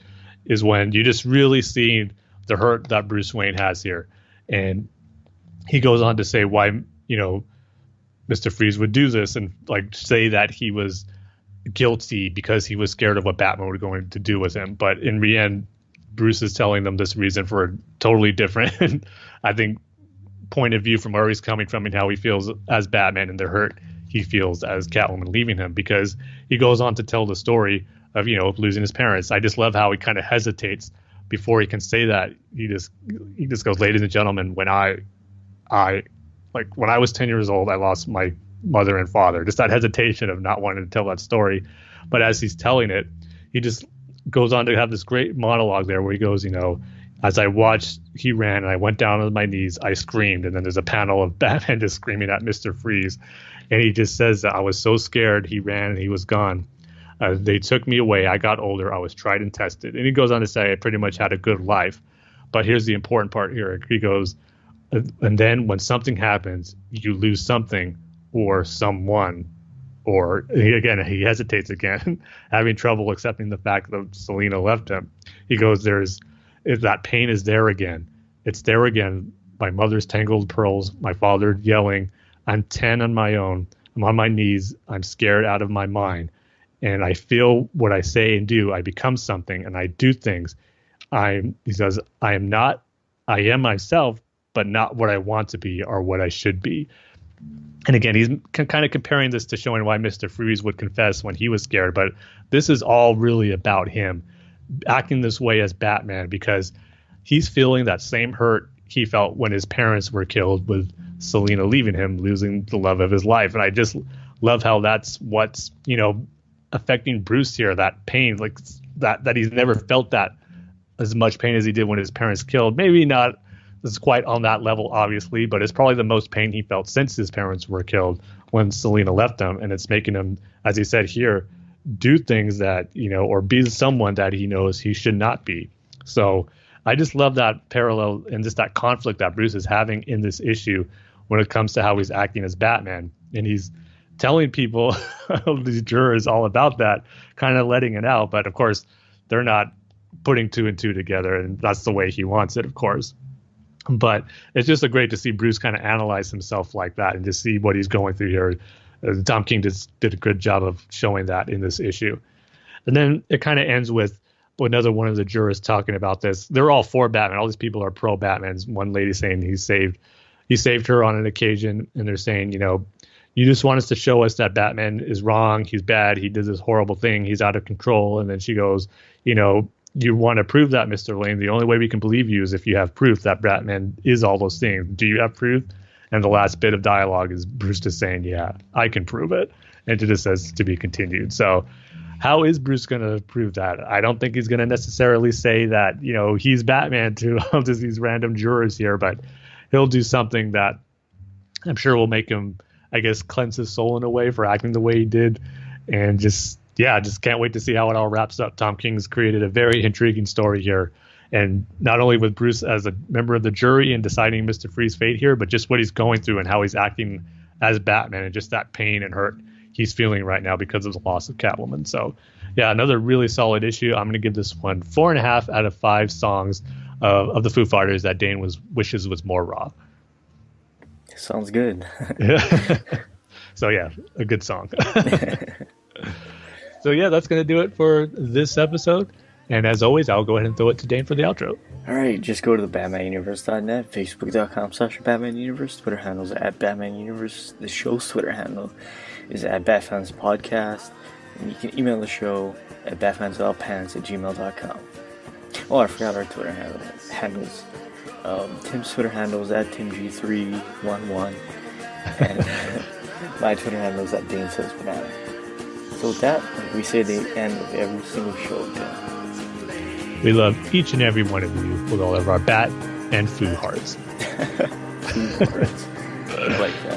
is when you just really see the hurt that Bruce Wayne has here. And he goes on to say why, Mr. Freeze would do this, and say that he was guilty because he was scared of what Batman was going to do with him. But in the end, Bruce is telling them this reason for a totally different, I think, point of view from where he's coming from and how he feels as Batman and the hurt he feels as Catwoman leaving him, because he goes on to tell the story of, losing his parents. I just love how he kind of hesitates before he can say that. He just goes, ladies and gentlemen, when I was 10 years old, I lost my mother and father. Just that hesitation of not wanting to tell that story. But as he's telling it, he just goes on to have this great monologue there where he goes, as I watched, he ran and I went down on my knees, I screamed. And then there's a panel of Batman just screaming at Mr. Freeze. And he just says that I was so scared, he ran and he was gone. They took me away. I got older. I was tried and tested. And he goes on to say I pretty much had a good life. But here's the important part here. He goes, and then when something happens, you lose something or someone, or he hesitates again, having trouble accepting the fact that Selena left him. He goes, if that pain is there again. It's there again. My mother's tangled pearls, my father yelling. I'm 10 on my own. I'm on my knees. I'm scared out of my mind. And I feel what I say and do. I become something and I do things. He says, I am myself, but not what I want to be or what I should be. And again, he's kind of comparing this to showing why Mr. Freeze would confess when he was scared. But this is all really about him acting this way as Batman, because he's feeling that same hurt he felt when his parents were killed with Selena leaving him, losing the love of his life. And I just love how that's what's, affecting Bruce here, that pain, like that he's never felt that as much pain as he did when his parents killed. Maybe not as quite on that level, obviously, but it's probably the most pain he felt since his parents were killed when Selena left him. And it's making him, as he said here, do things that, or be someone that he knows he should not be. So I just love that parallel and just that conflict that Bruce is having in this issue when it comes to how he's acting as Batman. And he's telling people, these jurors, all about that, kind of letting it out. But of course, they're not putting two and two together. And that's the way he wants it, of course. But it's just great to see Bruce kind of analyze himself like that and just see what he's going through here. Tom King just did a good job of showing that in this issue. And then it kind of ends with another one of the jurors talking about this. They're all for Batman. All these people are pro Batman. One lady saying he saved her on an occasion, and they're saying, you just want us to show us that Batman is wrong. He's bad. He did this horrible thing. He's out of control. And then she goes, you want to prove that, Mr. Lane. The only way we can believe you is if you have proof that Batman is all those things. Do you have proof? And the last bit of dialogue is Bruce just saying, yeah, I can prove it. And it just says to be continued. So how is Bruce going to prove that? I don't think he's going to necessarily say that, he's Batman to just these random jurors here, but he'll do something that I'm sure will make him, I guess, cleanse his soul in a way for acting the way he did. And just can't wait to see how it all wraps up. Tom King's created a very intriguing story here. And not only with Bruce as a member of the jury and deciding Mr. Freeze's fate here, but just what he's going through and how he's acting as Batman and just that pain and hurt he's feeling right now because of the loss of Catwoman. So, yeah, another really solid issue. I'm going to give this one 4.5 out of 5 songs of the Foo Fighters that Dane wishes was more raw. Sounds good. Yeah. So, yeah, a good song. So, yeah, that's going to do it for this episode. And as always, I'll go ahead and throw it to Dane for the outro. All right, just go to the BatmanUniverse.net, Facebook.com/BatmanUniverse, Twitter handles at BatmanUniverse. The show's Twitter handle is at Bat-Fans Podcast. And you can email the show at batfanswithoutpants@gmail.com. Oh, I forgot our Twitter handles. Tim's Twitter handle is at TimG311. And my Twitter handle is at DaneSaysBanana. So with that, like we say at the end of every single show, Tim. We love each and every one of you with all of our bat and foo hearts. Foo hearts. I like that.